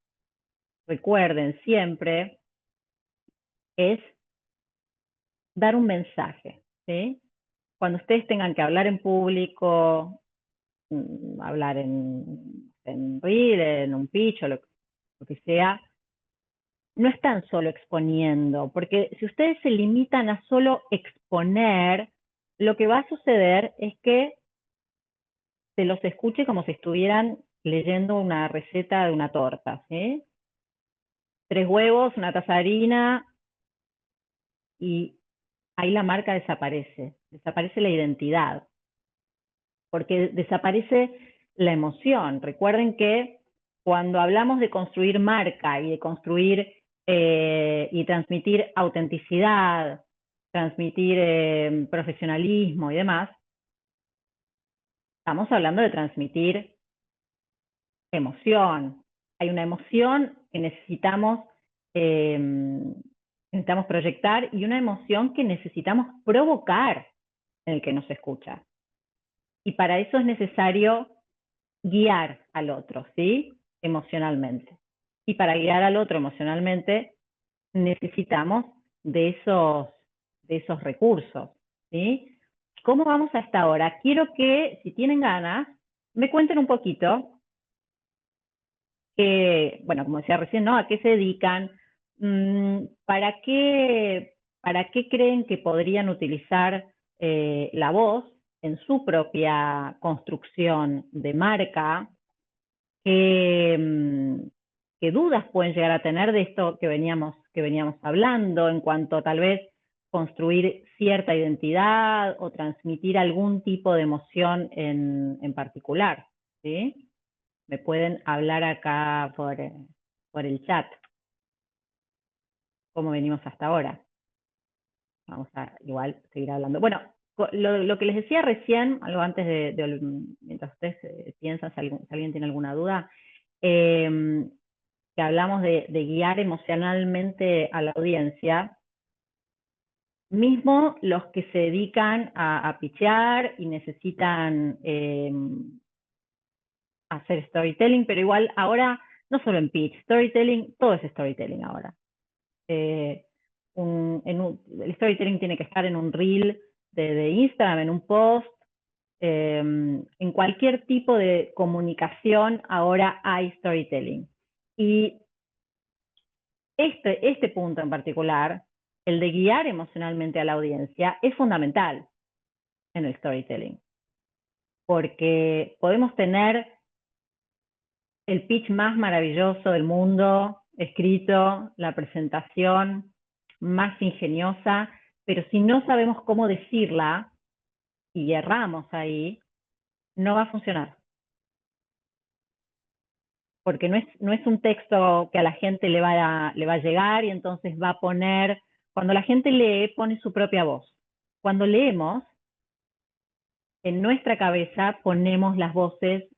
recuerden siempre, es dar un mensaje, ¿sí? Cuando ustedes tengan que hablar en público, hablar en reel, en un pitch o lo que sea, no están solo exponiendo, porque si ustedes se limitan a solo exponer, lo que va a suceder es que se los escuche como si estuvieran leyendo una receta de una torta, ¿sí? 3 huevos, una taza de harina, y ahí la marca desaparece la identidad, porque desaparece la emoción. Recuerden que cuando hablamos de construir marca y de construir y transmitir autenticidad, transmitir profesionalismo y demás, estamos hablando de transmitir emoción. Hay una emoción que necesitamos proyectar y una emoción que necesitamos provocar en el que nos escucha. Y para eso es necesario guiar al otro, ¿sí? Emocionalmente. Y para guiar al otro emocionalmente necesitamos de esos recursos, ¿sí? ¿Cómo vamos hasta ahora? Quiero que, si tienen ganas, me cuenten un poquito bueno, como decía recién, ¿no? ¿A qué se dedican? ¿Para qué creen que podrían utilizar la voz en su propia construcción de marca? ¿Qué dudas pueden llegar a tener de esto que veníamos hablando en cuanto a tal vez construir cierta identidad o transmitir algún tipo de emoción en particular? ¿Sí? Me pueden hablar acá por el chat, como venimos hasta ahora. Vamos a igual seguir hablando. Bueno, lo que les decía recién, algo antes mientras ustedes piensan, si alguien tiene alguna duda, que hablamos de guiar emocionalmente a la audiencia, mismo los que se dedican a pitchear y necesitan hacer storytelling, pero igual ahora, no solo en pitch, storytelling, todo es storytelling ahora. El storytelling tiene que estar en un reel de Instagram, en un post, en cualquier tipo de comunicación ahora hay storytelling. Y este punto en particular, el de guiar emocionalmente a la audiencia, es fundamental en el storytelling, porque podemos tener el pitch más maravilloso del mundo escrito, la presentación más ingeniosa, pero si no sabemos cómo decirla y erramos ahí, no va a funcionar. Porque no es un texto que a la gente le va a llegar y entonces va a poner, cuando la gente lee, pone su propia voz. Cuando leemos, en nuestra cabeza ponemos las voces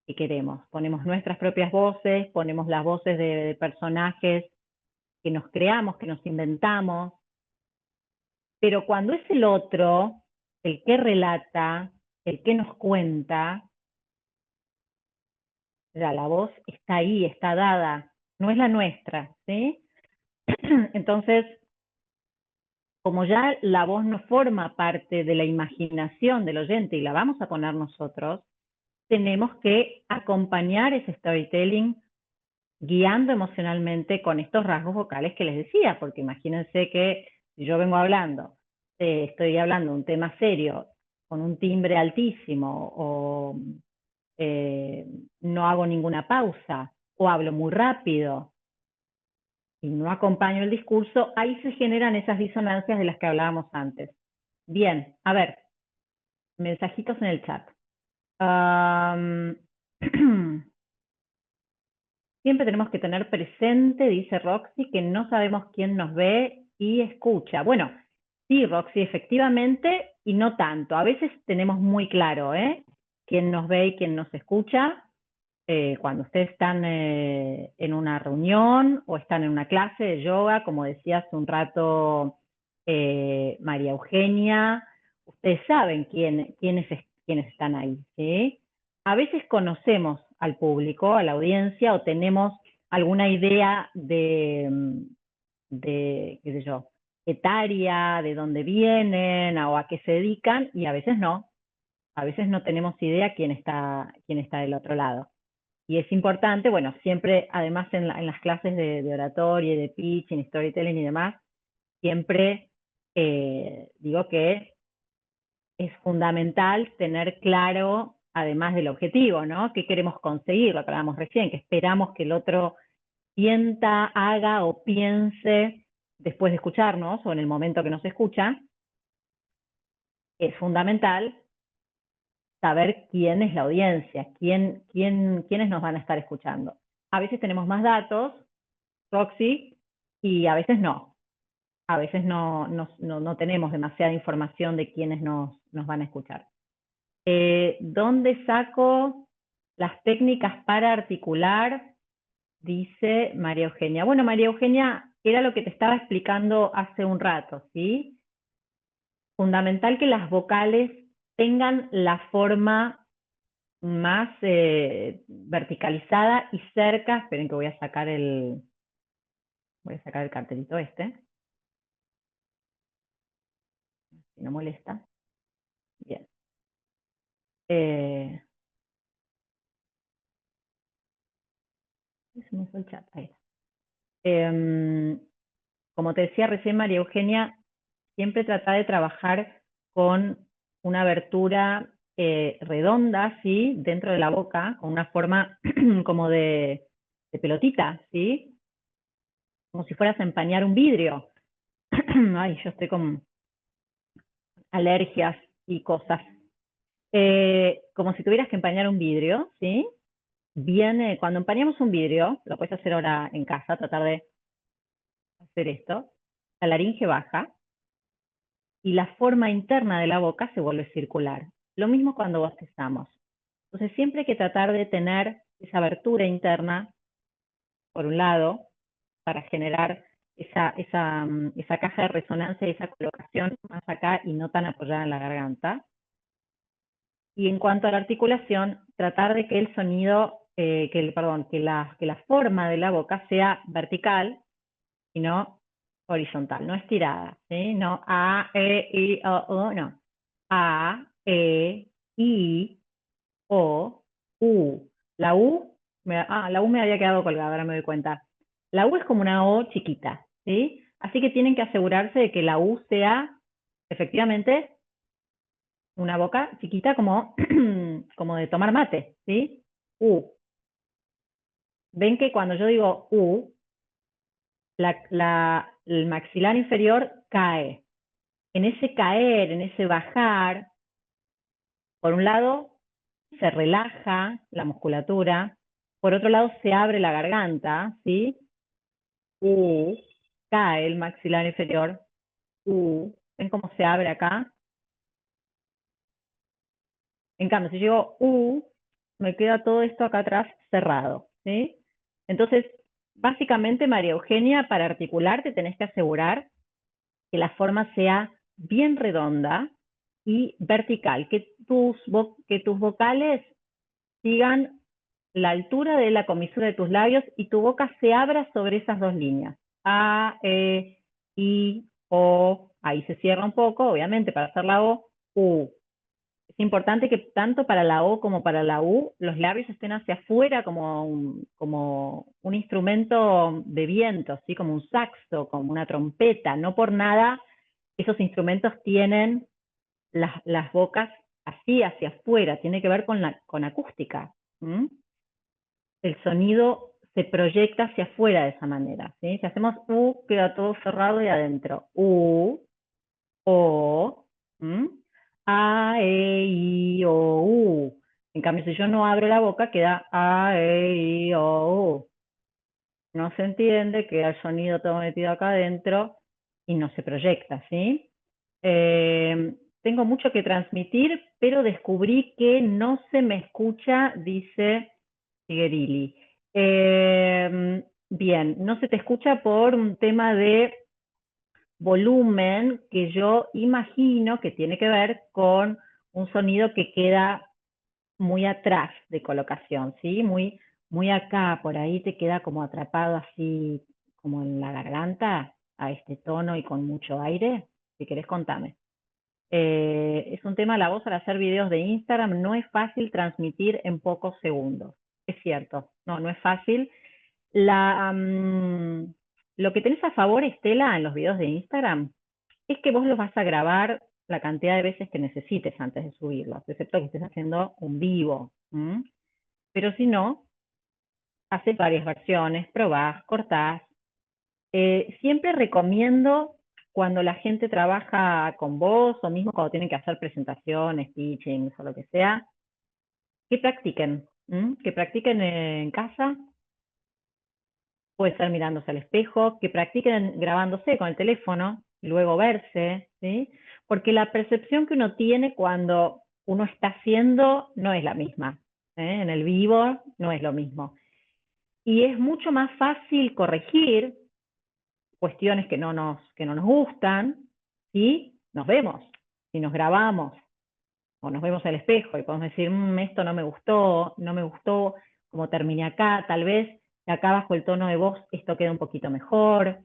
que queremos, ponemos nuestras propias voces, ponemos las voces de personajes que nos creamos, que nos inventamos, pero cuando es el otro, el que relata, el que nos cuenta, ya la voz está ahí, está dada, no es la nuestra, ¿sí? Entonces, como ya la voz no forma parte de la imaginación del oyente y la vamos a poner nosotros, tenemos que acompañar ese storytelling guiando emocionalmente con estos rasgos vocales que les decía, porque imagínense que si yo vengo hablando, estoy hablando de un tema serio, con un timbre altísimo, o no hago ninguna pausa, o hablo muy rápido, y no acompaño el discurso, ahí se generan esas disonancias de las que hablábamos antes. Bien, a ver, mensajitos en el chat. Siempre tenemos que tener presente, dice Roxy, que no sabemos quién nos ve y escucha. Bueno, sí, Roxy, efectivamente, y no tanto. A veces tenemos muy claro, quién nos ve y quién nos escucha. Cuando ustedes están en una reunión o están en una clase de yoga, como decía hace un rato María Eugenia, ustedes saben quiénes están ahí, ¿sí? A veces conocemos al público, a la audiencia, o tenemos alguna idea qué sé yo, etaria, de dónde vienen o a qué se dedican, y a veces no. A veces no tenemos idea quién está del otro lado. Y es importante, bueno, siempre, además en las clases de oratoria, de pitching, storytelling y demás, siempre digo que es fundamental tener claro, además del objetivo, ¿no? ¿Qué queremos conseguir? Lo que hablábamos recién, que esperamos que el otro sienta, haga o piense después de escucharnos o en el momento que nos escucha. Es fundamental saber quién es la audiencia, quiénes nos van a estar escuchando. A veces tenemos más datos, Roxy, y a veces no. A veces no tenemos demasiada información de quiénes nos van a escuchar. ¿Dónde saco las técnicas para articular? Dice María Eugenia. Bueno, María Eugenia, era lo que te estaba explicando hace un rato, ¿sí? Fundamental que las vocales tengan la forma más verticalizada y cerca. Esperen que voy a sacar el cartelito este, si no molesta. Bien. Se me fue el chat. Ahí está. Como te decía recién, María Eugenia, siempre trata de trabajar con una abertura redonda, ¿sí? Dentro de la boca, con una forma como de pelotita, ¿sí? Como si fueras a empañar un vidrio. Ay, yo estoy con alergias y cosas. Como si tuvieras que empañar un vidrio, ¿sí? Viene, cuando empañamos un vidrio, lo puedes hacer ahora en casa, tratar de hacer esto, la laringe baja y la forma interna de la boca se vuelve circular. Lo mismo cuando bostezamos. Entonces siempre hay que tratar de tener esa abertura interna, por un lado, para generar esa caja de resonancia y esa colocación más acá y no tan apoyada en la garganta. Y en cuanto a la articulación, tratar de que el sonido, que la forma de la boca sea vertical y no horizontal, no estirada, ¿sí? No A, E, I, O, no. A, E, I, O, U. La U, la U me había quedado colgada, ahora me doy cuenta. La U es como una O chiquita, ¿sí? Así que tienen que asegurarse de que la U sea efectivamente una boca chiquita como, como de tomar mate, ¿sí? U. Ven que cuando yo digo U, el maxilar inferior cae. En ese caer, en ese bajar, por un lado se relaja la musculatura, por otro lado se abre la garganta, ¿sí? U, cae el maxilar inferior, U. ¿Ven cómo se abre acá? En cambio, si yo digo U, me queda todo esto acá atrás cerrado, ¿sí? Entonces, básicamente, María Eugenia, para articular te tenés que asegurar que la forma sea bien redonda y vertical, que tus vocales sigan la altura de la comisura de tus labios y tu boca se abra sobre esas dos líneas. A, E, I, O. Ahí se cierra un poco, obviamente, para hacer la O, U. Es importante que tanto para la O como para la U, los labios estén hacia afuera como un instrumento de viento, ¿sí? Como un saxo, como una trompeta. No por nada esos instrumentos tienen las bocas así hacia afuera, tiene que ver con acústica. ¿Mm? El sonido se proyecta hacia afuera de esa manera, ¿sí? Si hacemos U, queda todo cerrado y adentro. U, O, ¿m? A, E, I, O, U. En cambio, si yo no abro la boca, queda A, E, I, O, U. No se entiende, queda el sonido todo metido acá adentro y no se proyecta, ¿sí? Tengo mucho que transmitir, pero descubrí que no se me escucha, dice Figuerilli. Bien, no se te escucha por un tema de volumen que yo imagino que tiene que ver con un sonido que queda muy atrás de colocación, ¿sí? Muy acá, por ahí te queda como atrapado así, como en la garganta, a este tono y con mucho aire. Si querés, contame. Es un tema, la voz al hacer videos de Instagram, no es fácil transmitir en pocos segundos. Es cierto, no es fácil. Lo que tenés a favor, Estela, en los videos de Instagram, es que vos los vas a grabar la cantidad de veces que necesites antes de subirlos, excepto que estés haciendo un vivo. ¿M? Pero si no, haces varias versiones, probás, cortás. Siempre recomiendo cuando la gente trabaja con vos o mismo cuando tienen que hacer presentaciones, teachings o lo que sea, que practiquen, que practiquen en casa, puede ser mirándose al espejo, que practiquen grabándose con el teléfono, y luego verse, ¿sí? Porque la percepción que uno tiene cuando uno está haciendo no es la misma, ¿eh? En el vivo no es lo mismo. Y es mucho más fácil corregir cuestiones que no nos gustan si nos vemos, si nos grabamos o nos vemos al espejo y podemos decir, esto no me gustó como terminé acá, tal vez acá bajo el tono de voz esto queda un poquito mejor,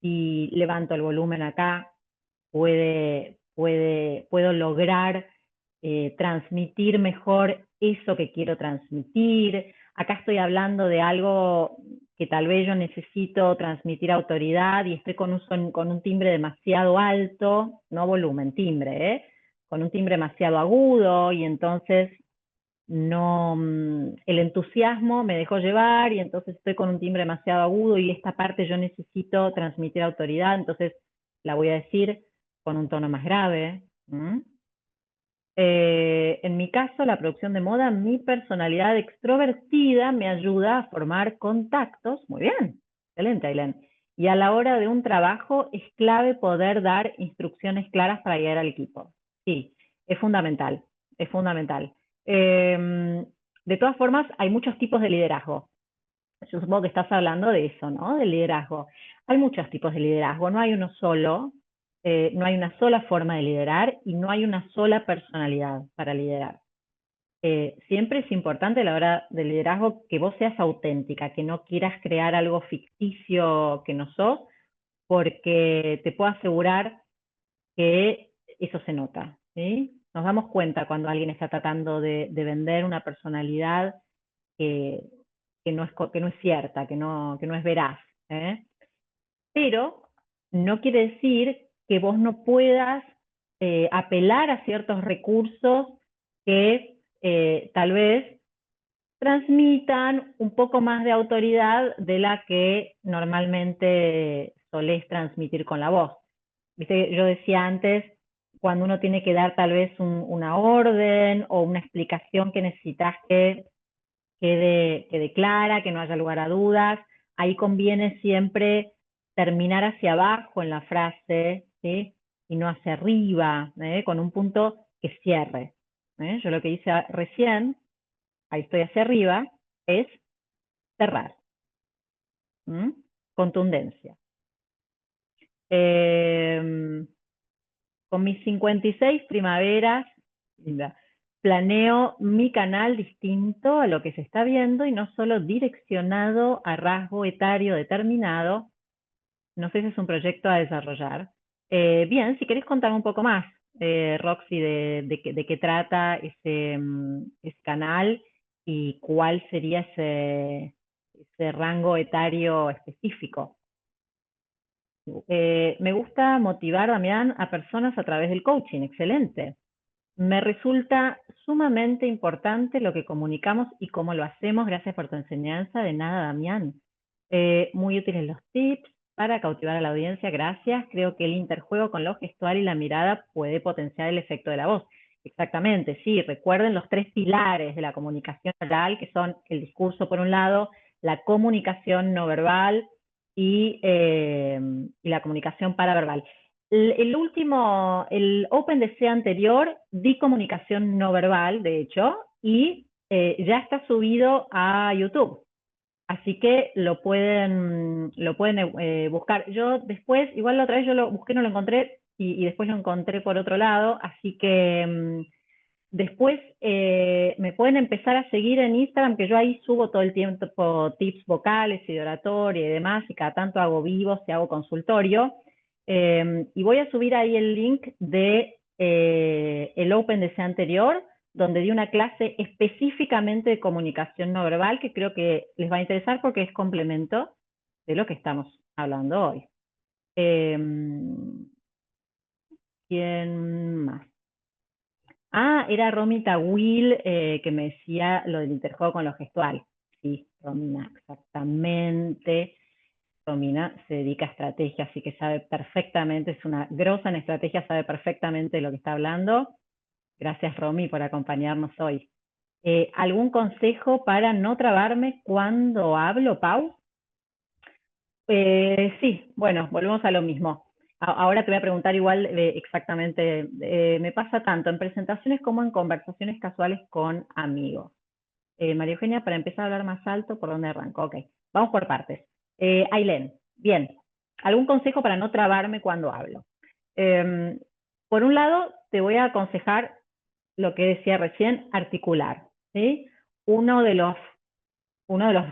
si levanto el volumen acá puedo lograr transmitir mejor eso que quiero transmitir. Acá estoy hablando de algo que tal vez yo necesito transmitir autoridad y estoy con un timbre demasiado alto, no volumen, timbre, con un timbre demasiado agudo y entonces no, el entusiasmo me dejó llevar y entonces estoy con un timbre demasiado agudo y esta parte yo necesito transmitir autoridad, entonces la voy a decir con un tono más grave. En mi caso, la producción de moda, mi personalidad extrovertida me ayuda a formar contactos. Muy bien, excelente, Ailén. Y a la hora de un trabajo es clave poder dar instrucciones claras para guiar al equipo. Sí, es fundamental, es fundamental. De todas formas, hay muchos tipos de liderazgo. Yo supongo que estás hablando de eso, ¿no? Del liderazgo. Hay muchos tipos de liderazgo, no hay uno solo, no hay una sola forma de liderar y no hay una sola personalidad para liderar. Siempre es importante a la hora del liderazgo que vos seas auténtica, que no quieras crear algo ficticio que no sos, porque te puedo asegurar que eso se nota, ¿sí? Nos damos cuenta cuando alguien está tratando de vender una personalidad que, que no es cierta, que no es veraz. ¿Eh? Pero no quiere decir que vos no puedas apelar a ciertos recursos que tal vez transmitan un poco más de autoridad de la que normalmente solés transmitir con la voz. ¿Viste? Yo decía antes, cuando uno tiene que dar tal vez una orden o una explicación que necesitas que quede clara, que no haya lugar a dudas. Ahí conviene siempre terminar hacia abajo en la frase, ¿sí? Y no hacia arriba, con un punto que cierre. Yo lo que hice recién, ahí estoy hacia arriba, es cerrar. Contundencia. Con mis 56 primaveras, planeo mi canal distinto a lo que se está viendo y no solo direccionado a rasgo etario determinado. No sé si es un proyecto a desarrollar. Bien, si querés contarme un poco más, Roxy, de qué trata ese canal y cuál sería ese rango etario específico. Me gusta motivar, Damián, a personas a través del coaching. Excelente. Me resulta sumamente importante lo que comunicamos y cómo lo hacemos. Gracias por tu enseñanza. De nada, Damián. Muy útiles los tips para cautivar a la audiencia. Gracias. Creo que el interjuego con lo gestual y la mirada puede potenciar el efecto de la voz. Exactamente, sí. Recuerden los tres pilares de la comunicación oral, que son el discurso por un lado, la comunicación no verbal y la comunicación paraverbal. El OpenDC anterior di comunicación no verbal, de hecho, y ya está subido a YouTube. Así que lo pueden buscar. Yo después, igual la otra vez yo lo busqué, no lo encontré, y después lo encontré por otro lado, así que después me pueden empezar a seguir en Instagram, que yo ahí subo todo el tiempo tips vocales y de oratoria y demás, y cada tanto hago vivos y hago consultorio. Y voy a subir ahí el link de el OpenDC anterior, donde di una clase específicamente de comunicación no verbal, que creo que les va a interesar porque es complemento de lo que estamos hablando hoy. ¿Quién más? Ah, era Romita Will que me decía lo del interjuego con lo gestual. Sí, Romina, exactamente. Romina se dedica a estrategia, así que sabe perfectamente, es una grosa en estrategia, sabe perfectamente de lo que está hablando. Gracias, Romy, por acompañarnos hoy. ¿Algún consejo para no trabarme cuando hablo, Pau? Sí, bueno, volvemos a lo mismo. Ahora te voy a preguntar igual exactamente, me pasa tanto en presentaciones como en conversaciones casuales con amigos. María Eugenia, para empezar a hablar más alto, ¿por dónde arranco? Ok, vamos por partes. Ailén, bien, ¿algún consejo para no trabarme cuando hablo? Eh, por un lado, te voy a aconsejar lo que decía recién, articular. ¿Sí? Uno de los, uno de los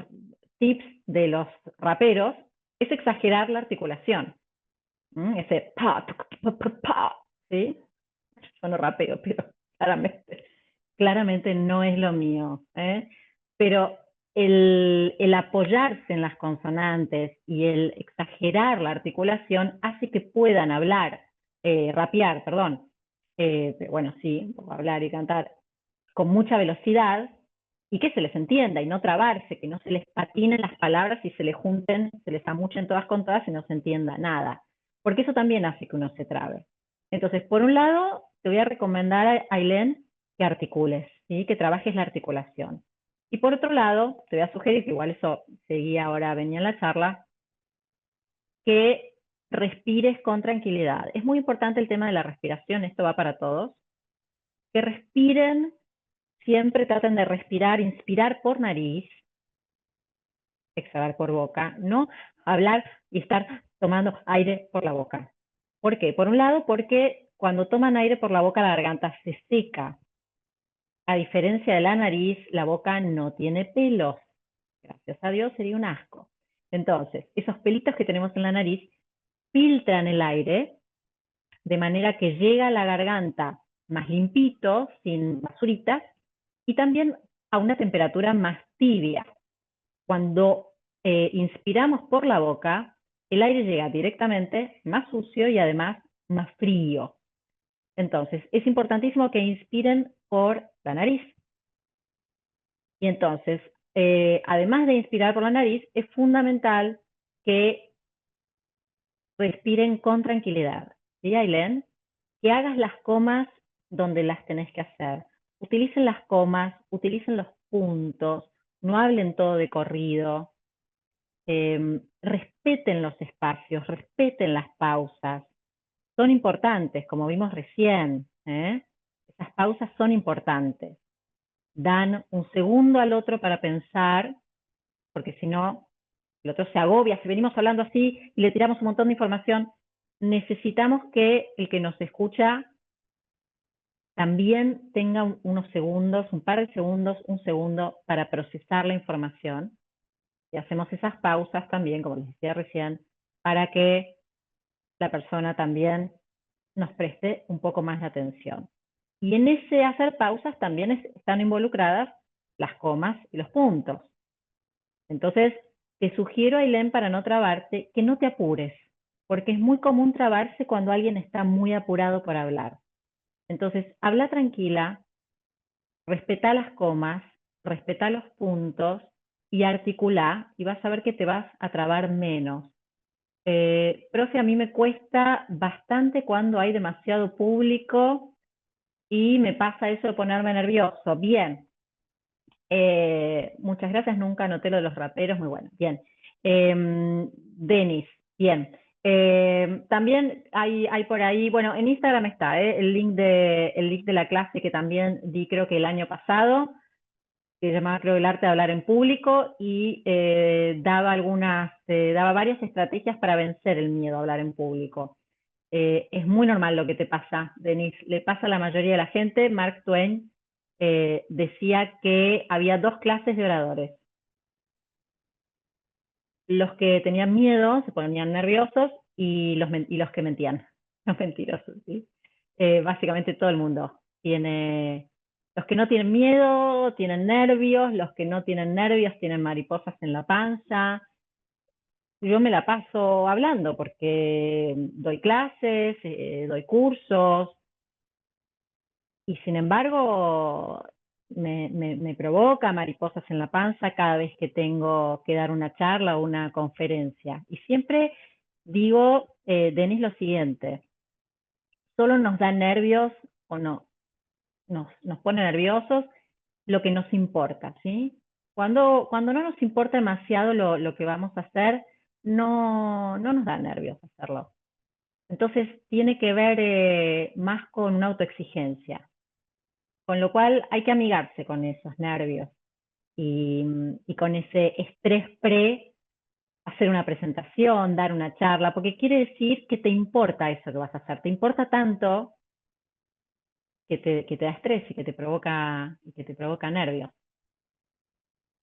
tips de los raperos es exagerar la articulación. Ese pa, pa, pa, pa, ¿sí? Yo no rapeo, pero claramente no es lo mío. Pero el apoyarse en las consonantes y el exagerar la articulación hace que puedan hablar, rapear, perdón, bueno, sí, hablar y cantar con mucha velocidad y que se les entienda y no trabarse, que no se les patinen las palabras y se les junten, se les amuchen todas con todas y no se entienda nada. Porque eso también hace que uno se trabe. Entonces, por un lado, te voy a recomendar a Ailén que articules, ¿sí? Que trabajes la articulación. Y por otro lado, te voy a sugerir, que igual eso seguía ahora, venía en la charla, que respires con tranquilidad. Es muy importante el tema de la respiración, esto va para todos. Que respiren, siempre traten de respirar, inspirar por nariz, exhalar por boca, no hablar y estar tomando aire por la boca. ¿Por qué? Por un lado, porque cuando toman aire por la boca la garganta se seca. A diferencia de la nariz, la boca no tiene pelos. Gracias a Dios sería un asco. Entonces, esos pelitos que tenemos en la nariz filtran el aire de manera que llega a la garganta más limpito, sin basuritas, y también a una temperatura más tibia. Cuando inspiramos por la boca, el aire llega directamente más sucio y además más frío. Entonces, es importantísimo que inspiren por la nariz. Y entonces, además de inspirar por la nariz, es fundamental que respiren con tranquilidad. ¿Sí, Ailén? Que hagas las comas donde las tenés que hacer. Utilicen las comas, utilicen los puntos, no hablen todo de corrido. Respeten los espacios, respeten las pausas. Son importantes, como vimos recién. Esas pausas son importantes. Dan un segundo al otro para pensar, porque si no, el otro se agobia. Si venimos hablando así y le tiramos un montón de información, necesitamos que el que nos escucha también tenga unos segundos, un par de segundos, un segundo para procesar la información. Y hacemos esas pausas también, como les decía recién, para que la persona también nos preste un poco más de atención. Y en ese hacer pausas también están involucradas las comas y los puntos. Entonces, te sugiero, Ailén, para no trabarte, que no te apures, porque es muy común trabarse cuando alguien está muy apurado por hablar. Entonces, habla tranquila, respeta las comas, respeta los puntos y articula y vas a ver que te vas a trabar menos. Profe, a mí me cuesta bastante cuando hay demasiado público y me pasa eso de ponerme nervioso. Bien. Muchas gracias, nunca anoté lo de los raperos, muy bueno. Bien. Denis, bien. También hay por ahí, bueno, en Instagram está el link de la clase que también di creo que el año pasado, que se llamaba creo el arte de hablar en público y daba varias estrategias para vencer el miedo a hablar en público. Es muy normal lo que te pasa, Denise, le pasa a la mayoría de la gente. Mark Twain decía que había dos clases de oradores. Los que tenían miedo, se ponían nerviosos, y los que mentían, los mentirosos, ¿sí? Básicamente todo el mundo tiene. Los que no tienen miedo tienen nervios, los que no tienen nervios tienen mariposas en la panza. Yo me la paso hablando porque doy clases, doy cursos, y sin embargo me provoca mariposas en la panza cada vez que tengo que dar una charla o una conferencia. Y siempre digo, Denis, lo siguiente, solo nos da nervios o no, nos pone nerviosos lo que nos importa, ¿sí? Cuando no nos importa demasiado lo que vamos a hacer, no nos da nervios hacerlo. Entonces tiene que ver más con una autoexigencia, con lo cual hay que amigarse con esos nervios y con ese estrés pre hacer una presentación, dar una charla, porque quiere decir que te importa eso que vas a hacer, te importa tanto que te da estrés y que te provoca nervios.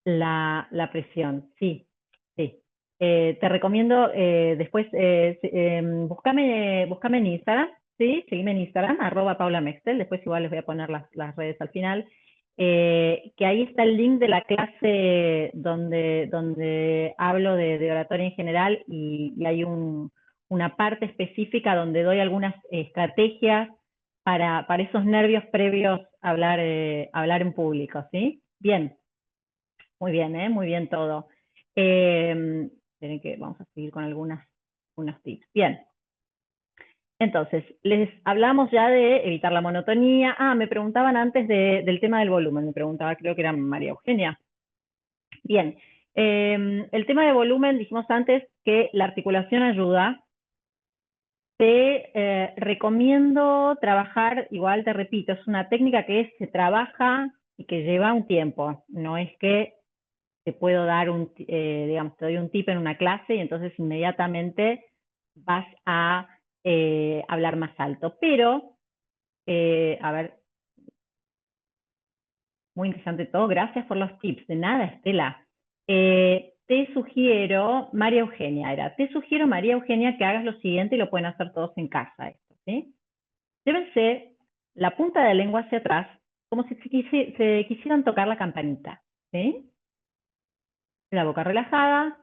La presión, sí, sí. Te recomiendo después, búscame en Instagram, ¿sí? Seguime en Instagram, @PaulaMextel, después igual les voy a poner las redes al final, que ahí está el link de la clase donde hablo de oratoria en general y hay una parte específica donde doy algunas estrategias para esos nervios previos a hablar en público, ¿sí? Bien. Muy bien, muy bien todo. Vamos a seguir con unos tips. Bien, entonces, les hablamos ya de evitar la monotonía. Me preguntaban antes del tema del volumen, me preguntaba, creo que era María Eugenia. Bien, el tema de volumen, dijimos antes que la articulación ayuda. Te recomiendo trabajar, igual te repito, es una técnica que se trabaja y que lleva un tiempo. No es que te puedo dar digamos, te doy un tip en una clase y entonces inmediatamente vas a hablar más alto. Pero, a ver, muy interesante todo. Gracias por los tips. De nada, Estela. Te sugiero, María Eugenia te sugiero, María Eugenia, que hagas lo siguiente y lo pueden hacer todos en casa, esto, ¿sí? Llévense la punta de la lengua hacia atrás, como si se quisieran tocar la campanita, ¿sí? La boca relajada,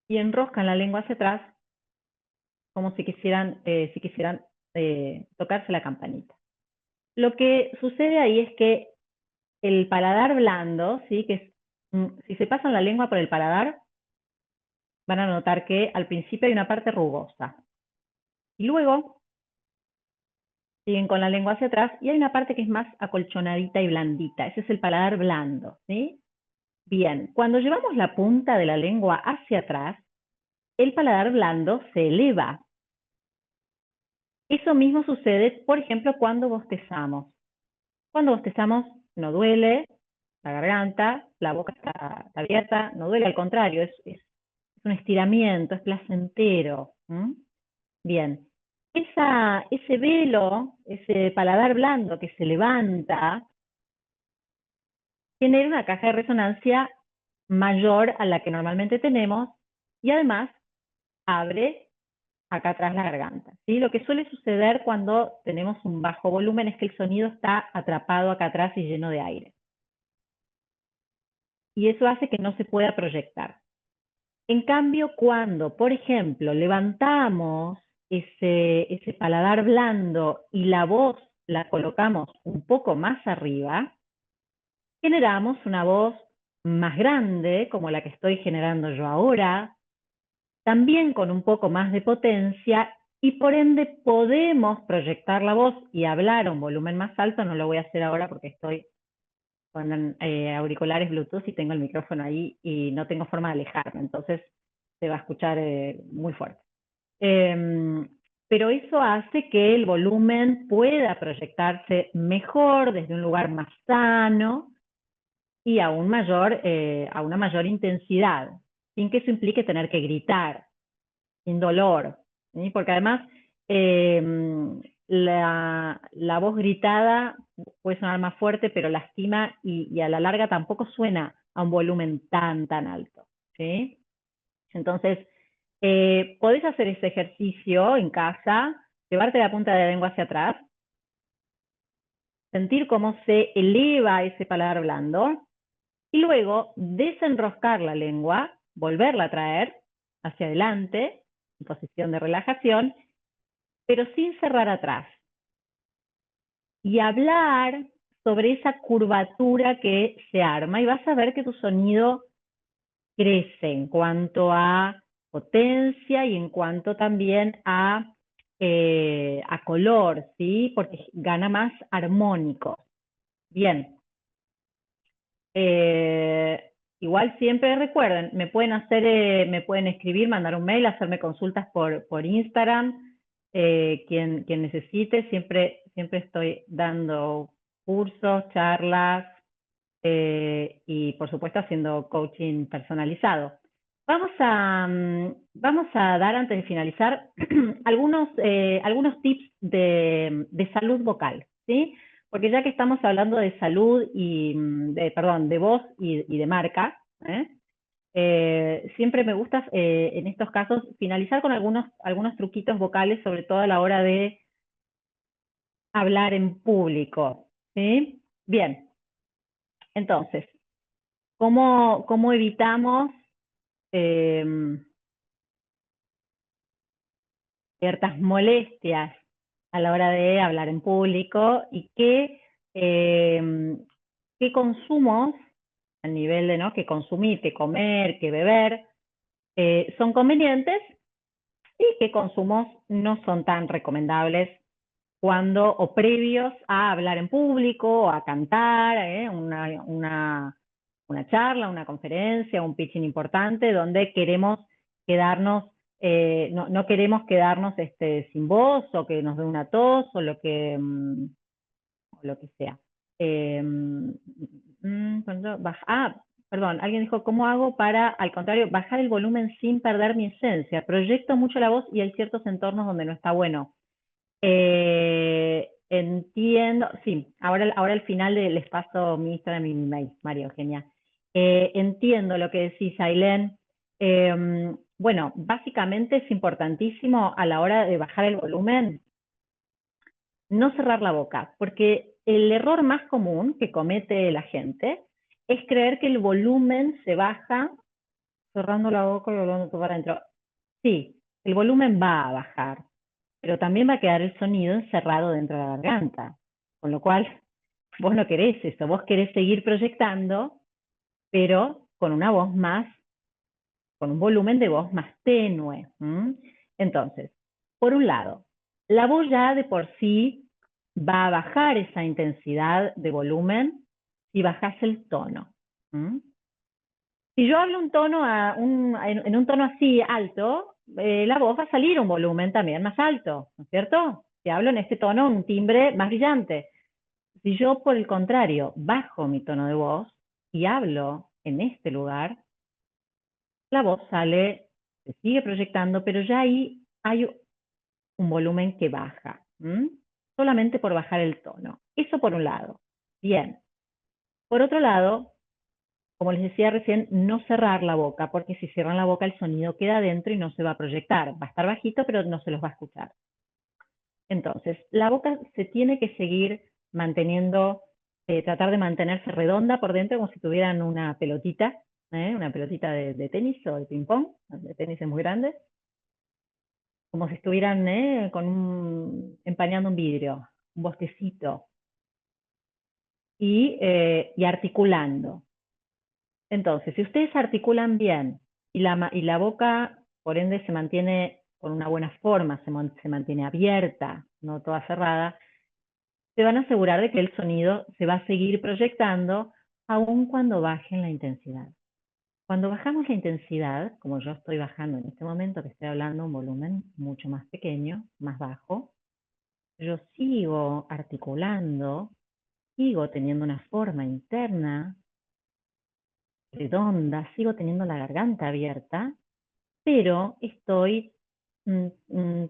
y enroscan la lengua hacia atrás como si quisieran tocarse la campanita. Lo que sucede ahí es que el paladar blando, ¿sí? Si se pasan la lengua por el paladar, van a notar que al principio hay una parte rugosa. Y luego siguen con la lengua hacia atrás y hay una parte que es más acolchonadita y blandita. Ese es el paladar blando, ¿sí? Bien, cuando llevamos la punta de la lengua hacia atrás, el paladar blando se eleva. Eso mismo sucede, por ejemplo, cuando bostezamos. Cuando bostezamos no duele la garganta, la boca está abierta, no duele, al contrario, es un estiramiento, es placentero. Bien, ese velo, ese paladar blando que se levanta, genera una caja de resonancia mayor a la que normalmente tenemos y además abre acá atrás la garganta, ¿sí? Lo que suele suceder cuando tenemos un bajo volumen es que el sonido está atrapado acá atrás y lleno de aire. Y eso hace que no se pueda proyectar. En cambio, cuando, por ejemplo, levantamos ese paladar blando y la voz la colocamos un poco más arriba, generamos una voz más grande, como la que estoy generando yo ahora, también con un poco más de potencia y por ende podemos proyectar la voz y hablar a un volumen más alto. No lo voy a hacer ahora porque estoy con auriculares Bluetooth y tengo el micrófono ahí y no tengo forma de alejarme, entonces se va a escuchar muy fuerte. Pero eso hace que el volumen pueda proyectarse mejor desde un lugar más sano y a una mayor intensidad, sin que eso implique tener que gritar, sin dolor, ¿sí? Porque además la voz gritada puede sonar más fuerte, pero lastima y a la larga tampoco suena a un volumen tan alto, ¿sí? Entonces, podés hacer ese ejercicio en casa, llevarte la punta de la lengua hacia atrás, sentir cómo se eleva ese paladar blando, y luego desenroscar la lengua, volverla a traer hacia adelante, en posición de relajación, pero sin cerrar atrás. y hablar sobre esa curvatura que se arma y vas a ver que tu sonido crece en cuanto a potencia y en cuanto también a color, ¿sí? Porque gana más armónico. Bien. Igual siempre recuerden, me pueden escribir, mandar un mail, hacerme consultas por Instagram, quien necesite, siempre estoy dando cursos, charlas, y por supuesto haciendo coaching personalizado. Vamos a dar, antes de finalizar, algunos tips de salud vocal, ¿sí? Porque ya que estamos hablando de salud perdón, de voz y de marca, siempre me gusta en estos casos finalizar con algunos truquitos vocales, sobre todo a la hora de hablar en público, ¿sí? Bien, entonces, ¿cómo evitamos eh, ciertas molestias a la hora de hablar en público y qué consumos a nivel de, ¿no?, que consumir, que comer, que beber, son convenientes y qué consumos no son tan recomendables cuando o previos a hablar en público o a cantar, una charla, una conferencia, un pitching importante donde queremos quedarnos, no queremos quedarnos sin voz o que nos dé una tos o o lo que sea. Perdón, alguien dijo, ¿cómo hago para, al contrario, bajar el volumen sin perder mi esencia? Proyecto mucho la voz y hay ciertos entornos donde no está bueno. Entiendo, sí, ahora al final les paso mi Instagram y mi mail, María Eugenia. Entiendo lo que decís, Ailén. Bueno, básicamente es importantísimo a la hora de bajar el volumen no cerrar la boca, porque el error más común que comete la gente es creer que el volumen se baja cerrando la boca y hablando tú para adentro. Sí, el volumen va a bajar, pero también va a quedar el sonido encerrado dentro de la garganta. Con lo cual, vos no querés eso, vos querés seguir proyectando, pero con una voz más, con un volumen de voz más tenue. Entonces, por un lado, la voz ya de por sí va a bajar esa intensidad de volumen si bajas el tono. Si yo hablo en un tono así alto, la voz va a salir un volumen también más alto, ¿no es cierto? Si hablo en este tono, un timbre más brillante. Si yo, por el contrario, bajo mi tono de voz y hablo en este lugar, la voz sale, se sigue proyectando, pero ya ahí hay un volumen que baja, solamente por bajar el tono. Eso por un lado. Bien. Por otro lado, como les decía recién, no cerrar la boca, porque si cierran la boca el sonido queda adentro y no se va a proyectar. Va a estar bajito, pero no se los va a escuchar. Entonces, la boca se tiene que seguir manteniendo, tratar de mantenerse redonda por dentro, como si tuvieran una pelotita de tenis o de ping-pong, de tenis es muy grande, como si estuvieran empañando un vidrio, un bosquecito, y articulando. Entonces, si ustedes articulan bien y la boca, por ende, se mantiene con una buena forma, se mantiene abierta, no toda cerrada, se van a asegurar de que el sonido se va a seguir proyectando aun cuando bajen la intensidad. Cuando bajamos la intensidad, como yo estoy bajando en este momento, que estoy hablando a un volumen mucho más pequeño, más bajo, yo sigo articulando, sigo teniendo una forma interna redonda, sigo teniendo la garganta abierta, pero estoy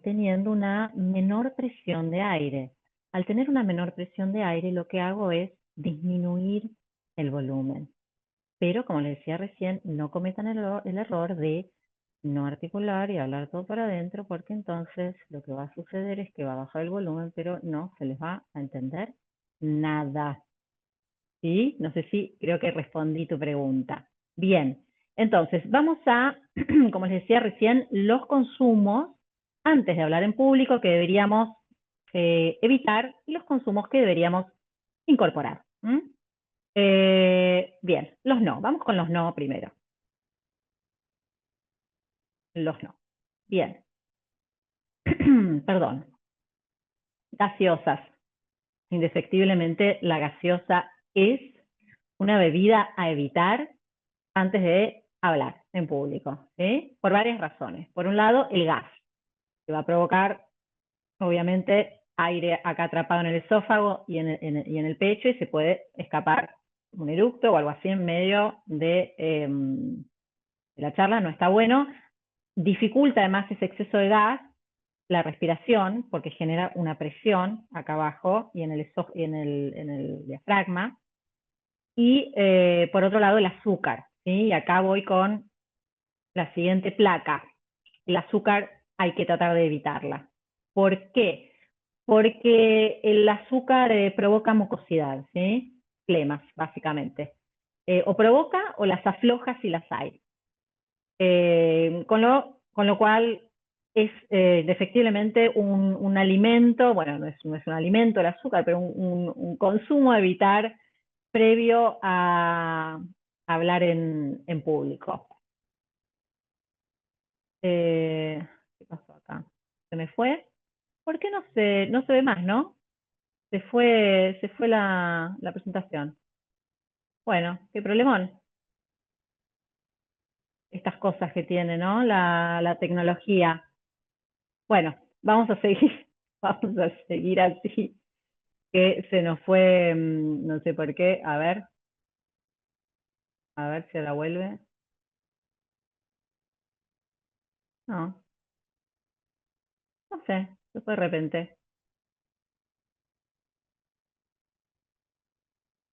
teniendo una menor presión de aire. Al tener una menor presión de aire, lo que hago es disminuir el volumen. Pero, como les decía recién, no cometan el error de no articular y hablar todo para adentro, porque entonces lo que va a suceder es que va a bajar el volumen, pero no se les va a entender nada. ¿Sí? No sé si creo que respondí tu pregunta. Bien, entonces vamos a, como les decía recién, los consumos antes de hablar en público que deberíamos evitar y los consumos que deberíamos incorporar. Bien, los no. Vamos con los no primero. Los no. Bien. Perdón. Gaseosas. Indefectiblemente, la gaseosa es una bebida a evitar antes de hablar en público, ¿sí? Por varias razones. Por un lado, el gas, que va a provocar, obviamente, aire acá atrapado en el esófago y en el pecho, y se puede escapar un eructo o algo así en medio de la charla. No está bueno. Dificulta además ese exceso de gas la respiración, porque genera una presión acá abajo y en el diafragma. Y por otro lado, el azúcar, ¿sí? Y acá voy con la siguiente placa. El azúcar hay que tratar de evitarla. ¿Por qué? Porque el azúcar provoca mucosidad, ¿sí? Flemas, básicamente. O provoca o las afloja si las hay. Con lo cual es efectivamente un alimento, bueno, no es un alimento el azúcar, pero un consumo a evitar previo a hablar en público. ¿Qué pasó acá? ¿Se me fue? ¿Por qué no se ve más, no? Se fue la presentación. Bueno, qué problemón. Estas cosas que tiene, ¿no? La tecnología. Bueno, vamos a seguir, vamos a seguir así, que se nos fue, no sé por qué, a ver si ahora vuelve. No, no sé, se fue de repente.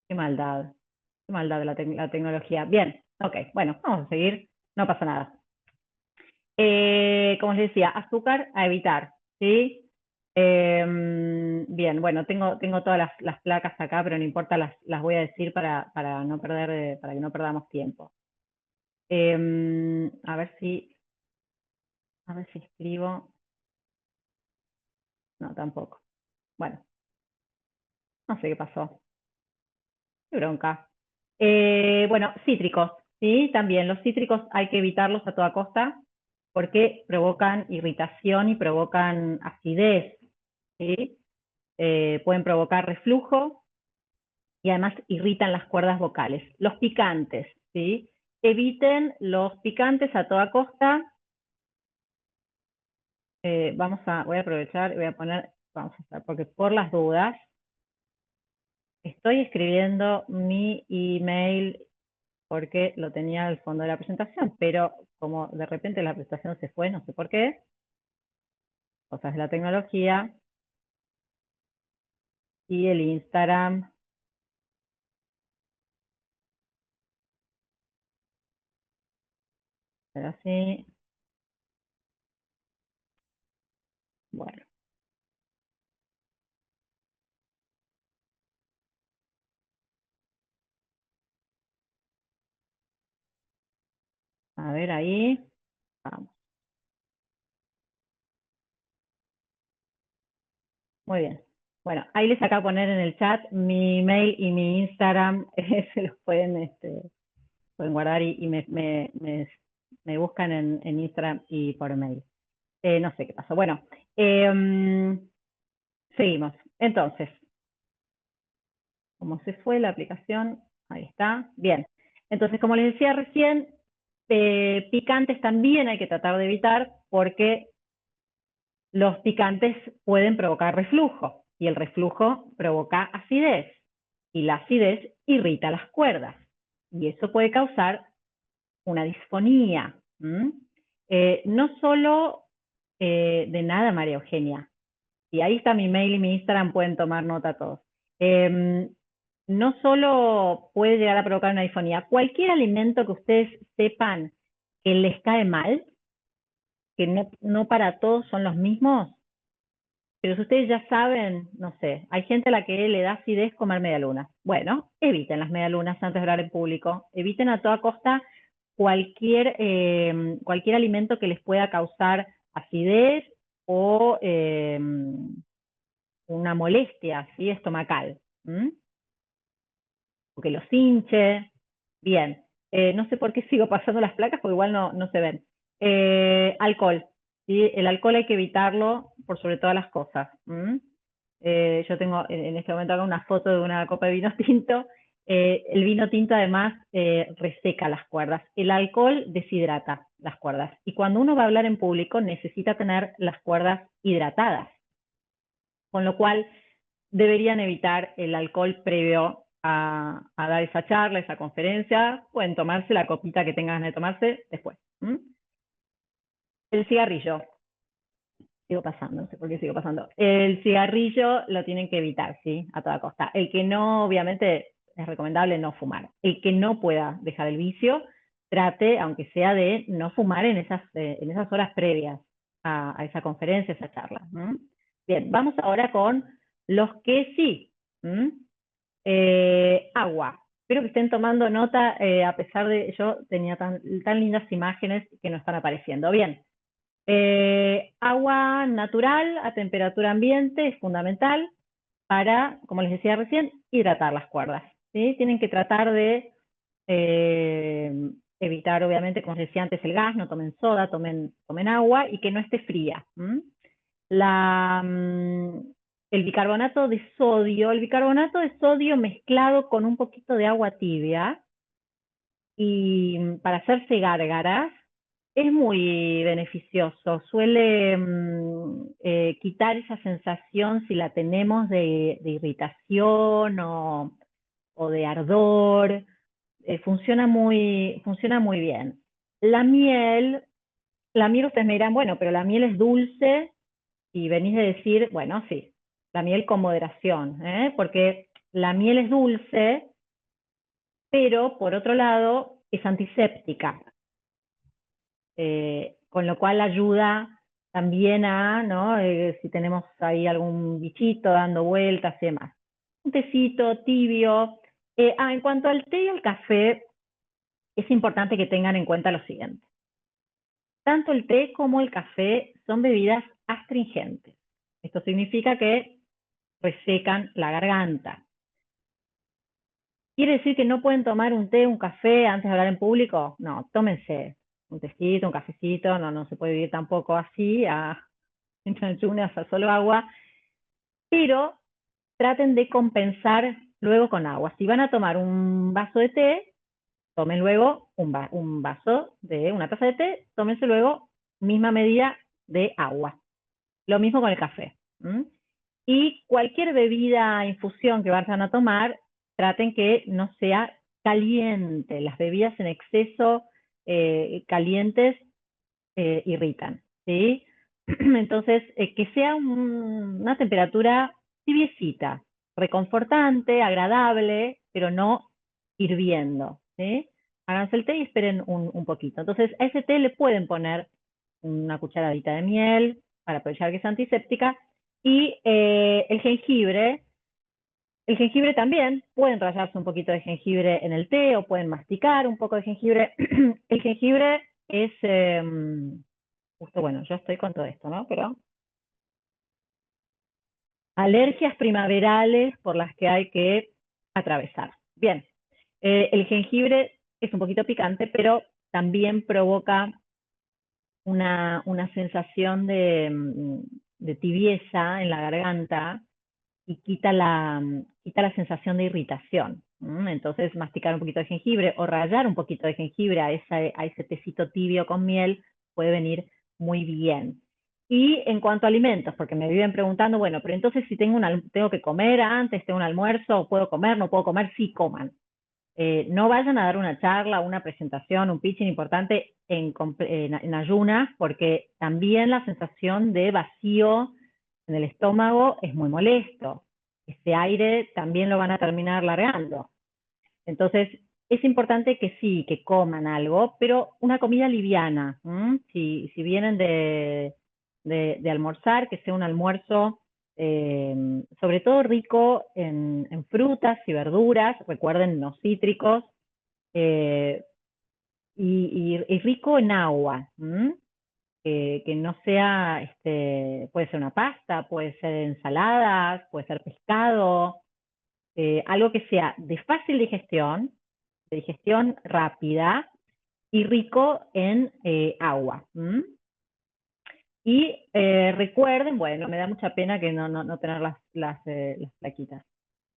Qué maldad la tecnología. Bien, ok, bueno, vamos a seguir, no pasa nada. Como les decía, azúcar a evitar, ¿sí? Bien, bueno, tengo todas las placas acá, pero no importa, las voy a decir para no perder, para que no perdamos tiempo. A ver si escribo. No, tampoco. Bueno, no sé qué pasó. Qué bronca. Bueno, cítricos, ¿sí? También los cítricos hay que evitarlos a toda costa porque provocan irritación y provocan acidez, ¿sí? Pueden provocar reflujo y además irritan las cuerdas vocales. Los picantes, ¿sí? Eviten los picantes a toda costa. Voy a aprovechar y voy a poner, vamos a hacer, porque por las dudas, estoy escribiendo mi email porque lo tenía al fondo de la presentación, pero como de repente la presentación se fue, no sé por qué, cosas de la tecnología, y el Instagram, era así, bueno, a ver ahí, vamos, muy bien. Bueno, ahí les acabo de poner en el chat mi email y mi Instagram, se los pueden guardar y me buscan en Instagram y por mail. No sé qué pasó. Bueno, seguimos. Entonces, como se fue la aplicación, ahí está. Bien. Entonces, como les decía recién, picantes también hay que tratar de evitar porque los picantes pueden provocar reflujo y el reflujo provoca acidez y la acidez irrita las cuerdas y eso puede causar una disfonía. No solo de nada, María Eugenia. Y ahí está mi mail y mi Instagram, pueden tomar nota todos. No solo puede llegar a provocar una disfonía, cualquier alimento que ustedes sepan que les cae mal, que no para todos son los mismos, pero si ustedes ya saben, no sé, hay gente a la que le da acidez comer medialunas. Bueno, eviten las medialunas antes de hablar en público. Eviten a toda costa cualquier alimento que les pueda causar acidez o una molestia, ¿sí? Estomacal. O que los hinche. Bien. No sé por qué sigo pasando las placas, porque igual no se ven. Alcohol. ¿Sí? El alcohol hay que evitarlo por sobre todas las cosas. Yo tengo en este momento acá una foto de una copa de vino tinto. El vino tinto además reseca las cuerdas. El alcohol deshidrata las cuerdas. Y cuando uno va a hablar en público necesita tener las cuerdas hidratadas. Con lo cual deberían evitar el alcohol previo a dar esa charla, esa conferencia. Pueden tomarse la copita que tengan de tomarse después. El cigarrillo. Sigo pasando, no sé por qué sigo pasando. El cigarrillo lo tienen que evitar, ¿sí? A toda costa. El que no, obviamente, es recomendable no fumar. El que no pueda dejar el vicio, trate, aunque sea de no fumar en esas horas previas a esa conferencia, a esa charla. Bien, vamos ahora con los que sí. Agua. Espero que estén tomando nota, a pesar de yo tenía tan lindas imágenes que no están apareciendo. Bien. Agua natural a temperatura ambiente es fundamental para, como les decía recién, hidratar las cuerdas. ¿Sí? Tienen que tratar de evitar, obviamente, como les decía antes, el gas, no tomen soda, tomen agua y que no esté fría. La, el bicarbonato de sodio mezclado con un poquito de agua tibia y para hacerse gárgaras es muy beneficioso. Suele quitar esa sensación, si la tenemos, de irritación o de ardor. Funciona muy bien. La miel ustedes me dirán, bueno, pero la miel es dulce y venís de decir, bueno, sí, la miel con moderación, porque la miel es dulce, pero por otro lado es antiséptica, con lo cual ayuda también a, ¿no? Si tenemos ahí algún bichito dando vueltas y demás. Un tecito tibio. En cuanto al té y al café, es importante que tengan en cuenta lo siguiente. Tanto el té como el café son bebidas astringentes. Esto significa que resecan la garganta. ¿Quiere decir que no pueden tomar un té, un café antes de hablar en público? No, tómense un tecito, un cafecito, no se puede vivir tampoco así, en ayunas, a solo agua, pero traten de compensar luego con agua. Si van a tomar un vaso de té, tomen luego un vaso de una taza de té, tómense luego misma medida de agua. Lo mismo con el café. Y cualquier bebida, infusión que vayan a tomar, traten que no sea caliente. Las bebidas en exceso calientes irritan, ¿sí? Entonces, que sea una temperatura tibiecita, reconfortante, agradable, pero no hirviendo, ¿sí? Háganse el té y esperen un poquito. Entonces, a ese té le pueden poner una cucharadita de miel para aprovechar que es antiséptica y el jengibre también, pueden rallarse un poquito de jengibre en el té o pueden masticar un poco de jengibre. El jengibre es, justo bueno, yo estoy con todo esto, ¿no? Pero alergias primaverales por las que hay que atravesar. Bien, el jengibre es un poquito picante, pero también provoca una sensación de tibieza en la garganta y quita la sensación de irritación. Entonces, masticar un poquito de jengibre o rallar un poquito de jengibre a ese tecito tibio con miel puede venir muy bien. Y en cuanto a alimentos, porque me viven preguntando, bueno, pero entonces si tengo que comer antes, tengo un almuerzo, puedo comer, no puedo comer, sí coman. No vayan a dar una charla, una presentación, un pitching importante en ayunas, porque también la sensación de vacío en el estómago es muy molesto. Ese aire también lo van a terminar largando. Entonces, es importante que sí, que coman algo, pero una comida liviana. Si vienen de almorzar, que sea un almuerzo sobre todo rico en frutas y verduras, recuerden, no cítricos, y rico en agua. que no sea, puede ser una pasta, puede ser ensaladas, puede ser pescado, algo que sea de fácil digestión, de digestión rápida y rico en agua. ¿M? Y recuerden, bueno, me da mucha pena que no tener las plaquitas.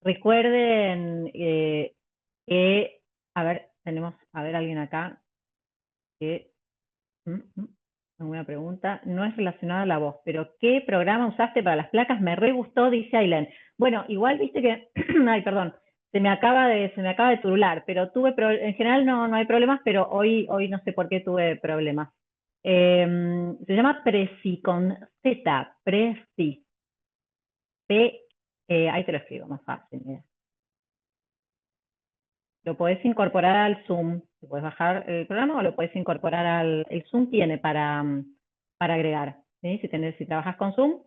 Recuerden que, a ver, tenemos, a ver, alguien acá que, alguna pregunta, no es relacionada a la voz, pero ¿qué programa usaste para las placas? Me re gustó, dice Aileen. Bueno, igual viste que, ay, perdón, se me acaba de turular, pero en general no hay problemas, pero hoy no sé por qué tuve problemas. Se llama Prezi con Z, Prezi. Ahí te lo escribo, más fácil. Mira. Lo podés incorporar al Zoom. Te puedes bajar el programa o lo puedes incorporar el Zoom tiene para agregar. ¿Sí? Si trabajas con Zoom,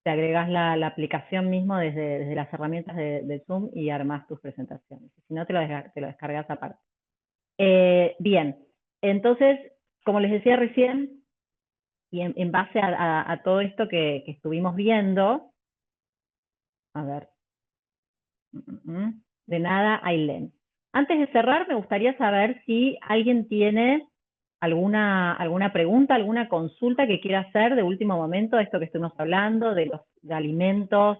te agregas la aplicación mismo desde las herramientas de Zoom y armas tus presentaciones. Si no, te lo descargas aparte. Bien, entonces, como les decía recién, y en base a todo esto que estuvimos viendo, a ver, de nada, Ailén. Antes de cerrar, me gustaría saber si alguien tiene alguna pregunta, alguna consulta que quiera hacer de último momento, de esto que estuvimos hablando, de los de alimentos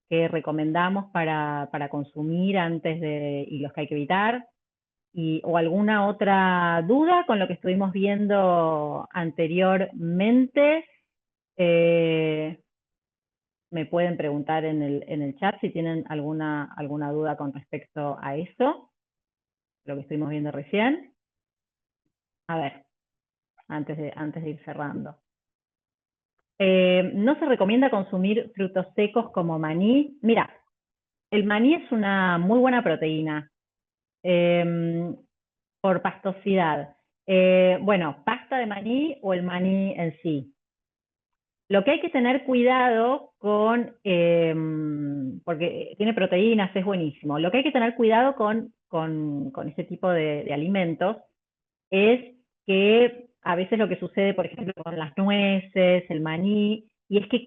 que recomendamos para consumir y los que hay que evitar, o alguna otra duda con lo que estuvimos viendo anteriormente. Eh, Me pueden preguntar en el chat si tienen alguna duda con respecto a eso, lo que estuvimos viendo recién. A ver, antes de ir cerrando. No se recomienda consumir frutos secos como maní. Mira, el maní es una muy buena proteína por pastosidad. Bueno, pasta de maní o el maní en sí. Lo que hay que tener cuidado porque tiene proteínas, es buenísimo. Lo que hay que tener cuidado con este tipo de alimentos es que a veces lo que sucede, por ejemplo, con las nueces, el maní, y es que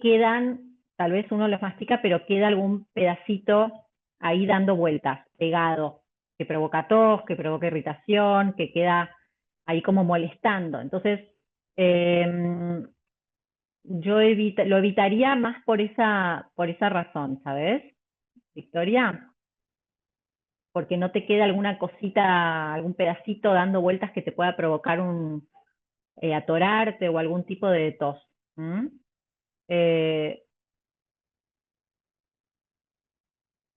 tal vez uno los mastica, pero queda algún pedacito ahí dando vueltas, pegado, que provoca tos, que provoca irritación, que queda ahí como molestando. Entonces, eh, yo lo evitaría más por esa razón, ¿sabes, Victoria? Porque no te queda alguna cosita, algún pedacito dando vueltas que te pueda provocar atorarte o algún tipo de tos. ¿Mm? Eh,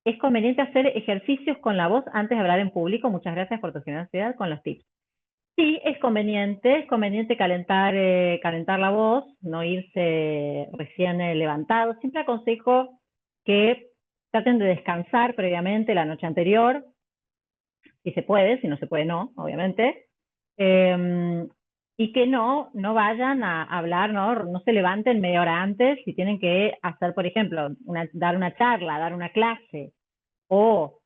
es conveniente hacer ejercicios con la voz antes de hablar en público. Muchas gracias por tu generosidad con los tips. Sí, es conveniente calentar la voz, no irse recién levantado. Siempre aconsejo que traten de descansar previamente la noche anterior, si se puede, si no se puede no, obviamente. Eh, y que no vayan a hablar, no se levanten media hora antes si tienen que hacer, por ejemplo, dar una charla, dar una clase o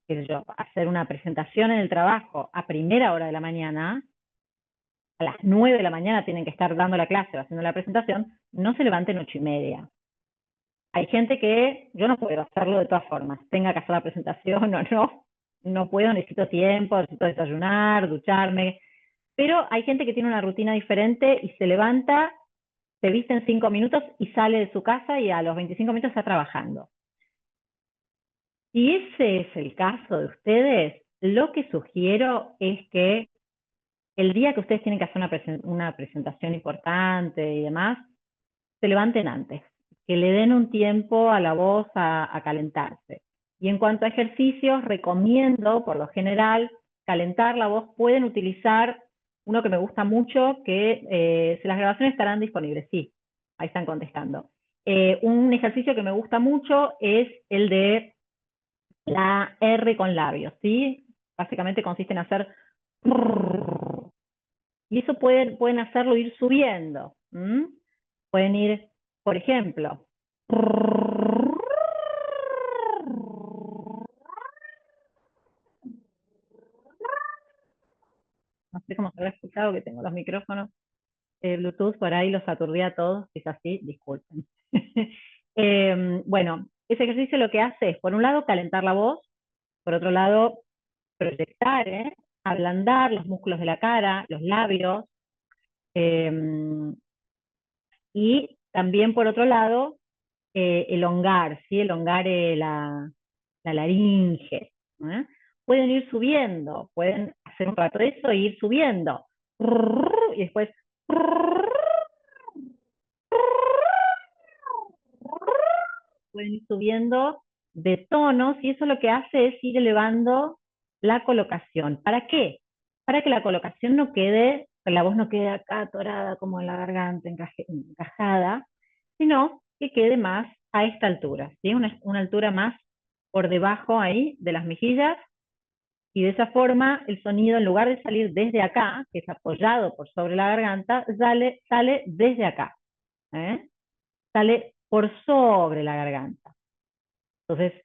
qué sé yo, hacer una presentación en el trabajo a primera hora de la mañana, a las 9 de la mañana tienen que estar dando la clase o haciendo la presentación, no se levanten 8:30. Hay gente que yo no puedo hacerlo de todas formas, tenga que hacer la presentación o no puedo, necesito tiempo, necesito desayunar, ducharme, pero hay gente que tiene una rutina diferente y se levanta, se viste en 5 minutos y sale de su casa y a los 25 minutos está trabajando. Si ese es el caso de ustedes, lo que sugiero es que el día que ustedes tienen que hacer una presentación importante y demás, se levanten antes, que le den un tiempo a la voz a calentarse. Y en cuanto a ejercicios, recomiendo, por lo general, calentar la voz. Pueden utilizar uno que me gusta mucho, que si las grabaciones estarán disponibles, sí, ahí están contestando. Un ejercicio que me gusta mucho es el de la R con labios, ¿sí? Básicamente consiste en hacer... Y eso pueden hacerlo ir subiendo. Pueden ir, por ejemplo, no sé cómo se habrá escuchado que tengo los micrófonos. Bluetooth por ahí los aturdí a todos, si es así, disculpen. Bueno, ese ejercicio lo que hace es, por un lado, calentar la voz, por otro lado, proyectar, ablandar los músculos de la cara, los labios, y también, por otro lado, elongar, ¿sí? Elongar la laringe. ¿Eh? Pueden ir subiendo, pueden hacer un rato de eso e ir subiendo. Y después pueden ir subiendo de tonos, y eso lo que hace es ir elevando la colocación. ¿Para qué? Para que la colocación no quede, que la voz no quede acá atorada como en la garganta, encajada, sino que quede más a esta altura, ¿sí? Una altura más por debajo ahí de las mejillas, y de esa forma el sonido, en lugar de salir desde acá, que es apoyado por sobre la garganta, sale desde acá, ¿eh? Sale por sobre la garganta. Entonces,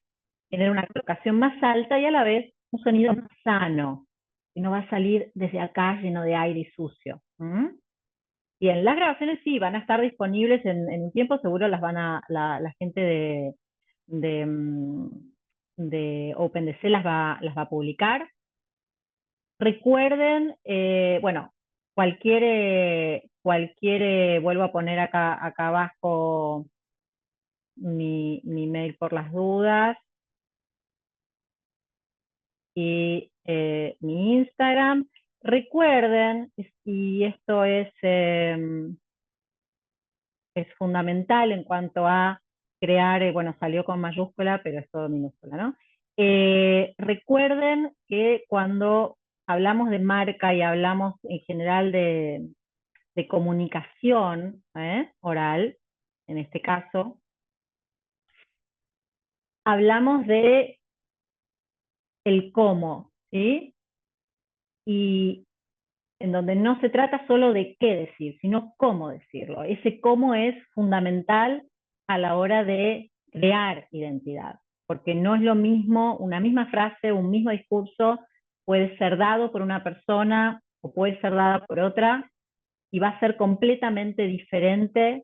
tener una colocación más alta y a la vez un sonido más sano, que no va a salir desde acá lleno de aire y sucio. Bien, las grabaciones sí van a estar disponibles en un tiempo, seguro las van a, la gente de, de OpenDC las va a publicar. Recuerden, bueno, vuelvo a poner acá abajo mi mail por las dudas, y mi Instagram. Recuerden, y esto es fundamental en cuanto a crear, bueno, salió con mayúscula, pero es todo minúscula, ¿no? Recuerden que cuando hablamos de marca y hablamos en general de comunicación oral, en este caso, hablamos de el cómo, ¿sí? Y en donde no se trata solo de qué decir, sino cómo decirlo. Ese cómo es fundamental a la hora de crear identidad, porque no es lo mismo, una misma frase, un mismo discurso puede ser dado por una persona o puede ser dada por otra, y va a ser completamente diferente,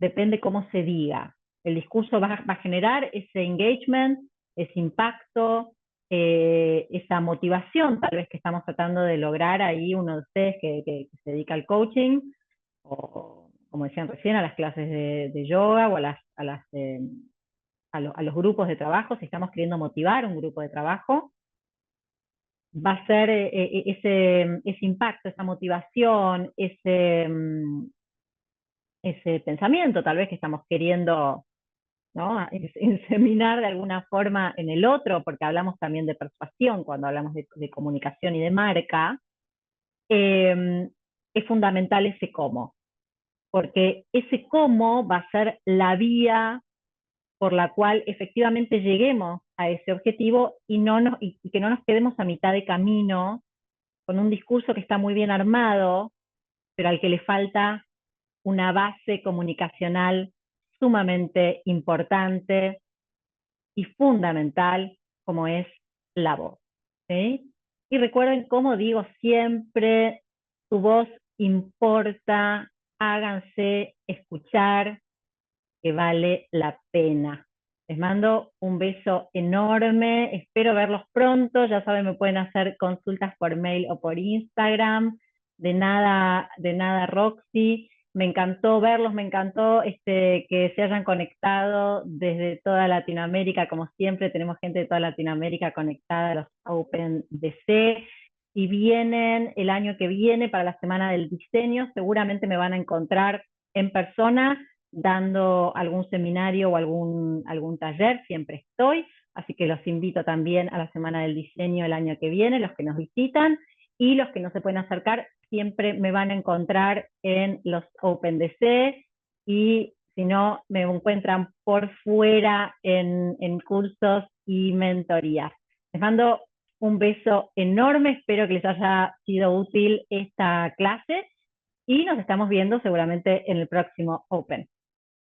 depende cómo se diga. El discurso va a generar ese engagement, ese impacto, esa motivación tal vez que estamos tratando de lograr ahí uno de ustedes que se dedica al coaching, o como decían recién, a las clases de yoga, o a los grupos de trabajo. Si estamos queriendo motivar un grupo de trabajo, va a ser ese impacto, esa motivación, ese pensamiento tal vez que estamos queriendo, ¿no?, inseminar de alguna forma en el otro, porque hablamos también de persuasión cuando hablamos de comunicación y de marca. Es fundamental ese cómo, porque ese cómo va a ser la vía por la cual efectivamente lleguemos a ese objetivo, y que no nos quedemos a mitad de camino con un discurso que está muy bien armado, pero al que le falta una base comunicacional sumamente importante y fundamental, como es la voz, ¿sí? Y recuerden, como digo siempre, su voz importa, háganse escuchar, que vale la pena. Les mando un beso enorme, espero verlos pronto. Ya saben, me pueden hacer consultas por mail o por Instagram. De nada, Roxy. Me encantó verlos, me encantó que se hayan conectado desde toda Latinoamérica. Como siempre, tenemos gente de toda Latinoamérica conectada a los OpenDC. Si vienen el año que viene para la Semana del Diseño, seguramente me van a encontrar en persona dando algún seminario o algún taller. Siempre estoy, así que los invito también a la Semana del Diseño el año que viene, los que nos visitan, y los que no se pueden acercar siempre me van a encontrar en los OpenDC, y si no, me encuentran por fuera en cursos y mentorías. Les mando un beso enorme, espero que les haya sido útil esta clase, y nos estamos viendo seguramente en el próximo Open.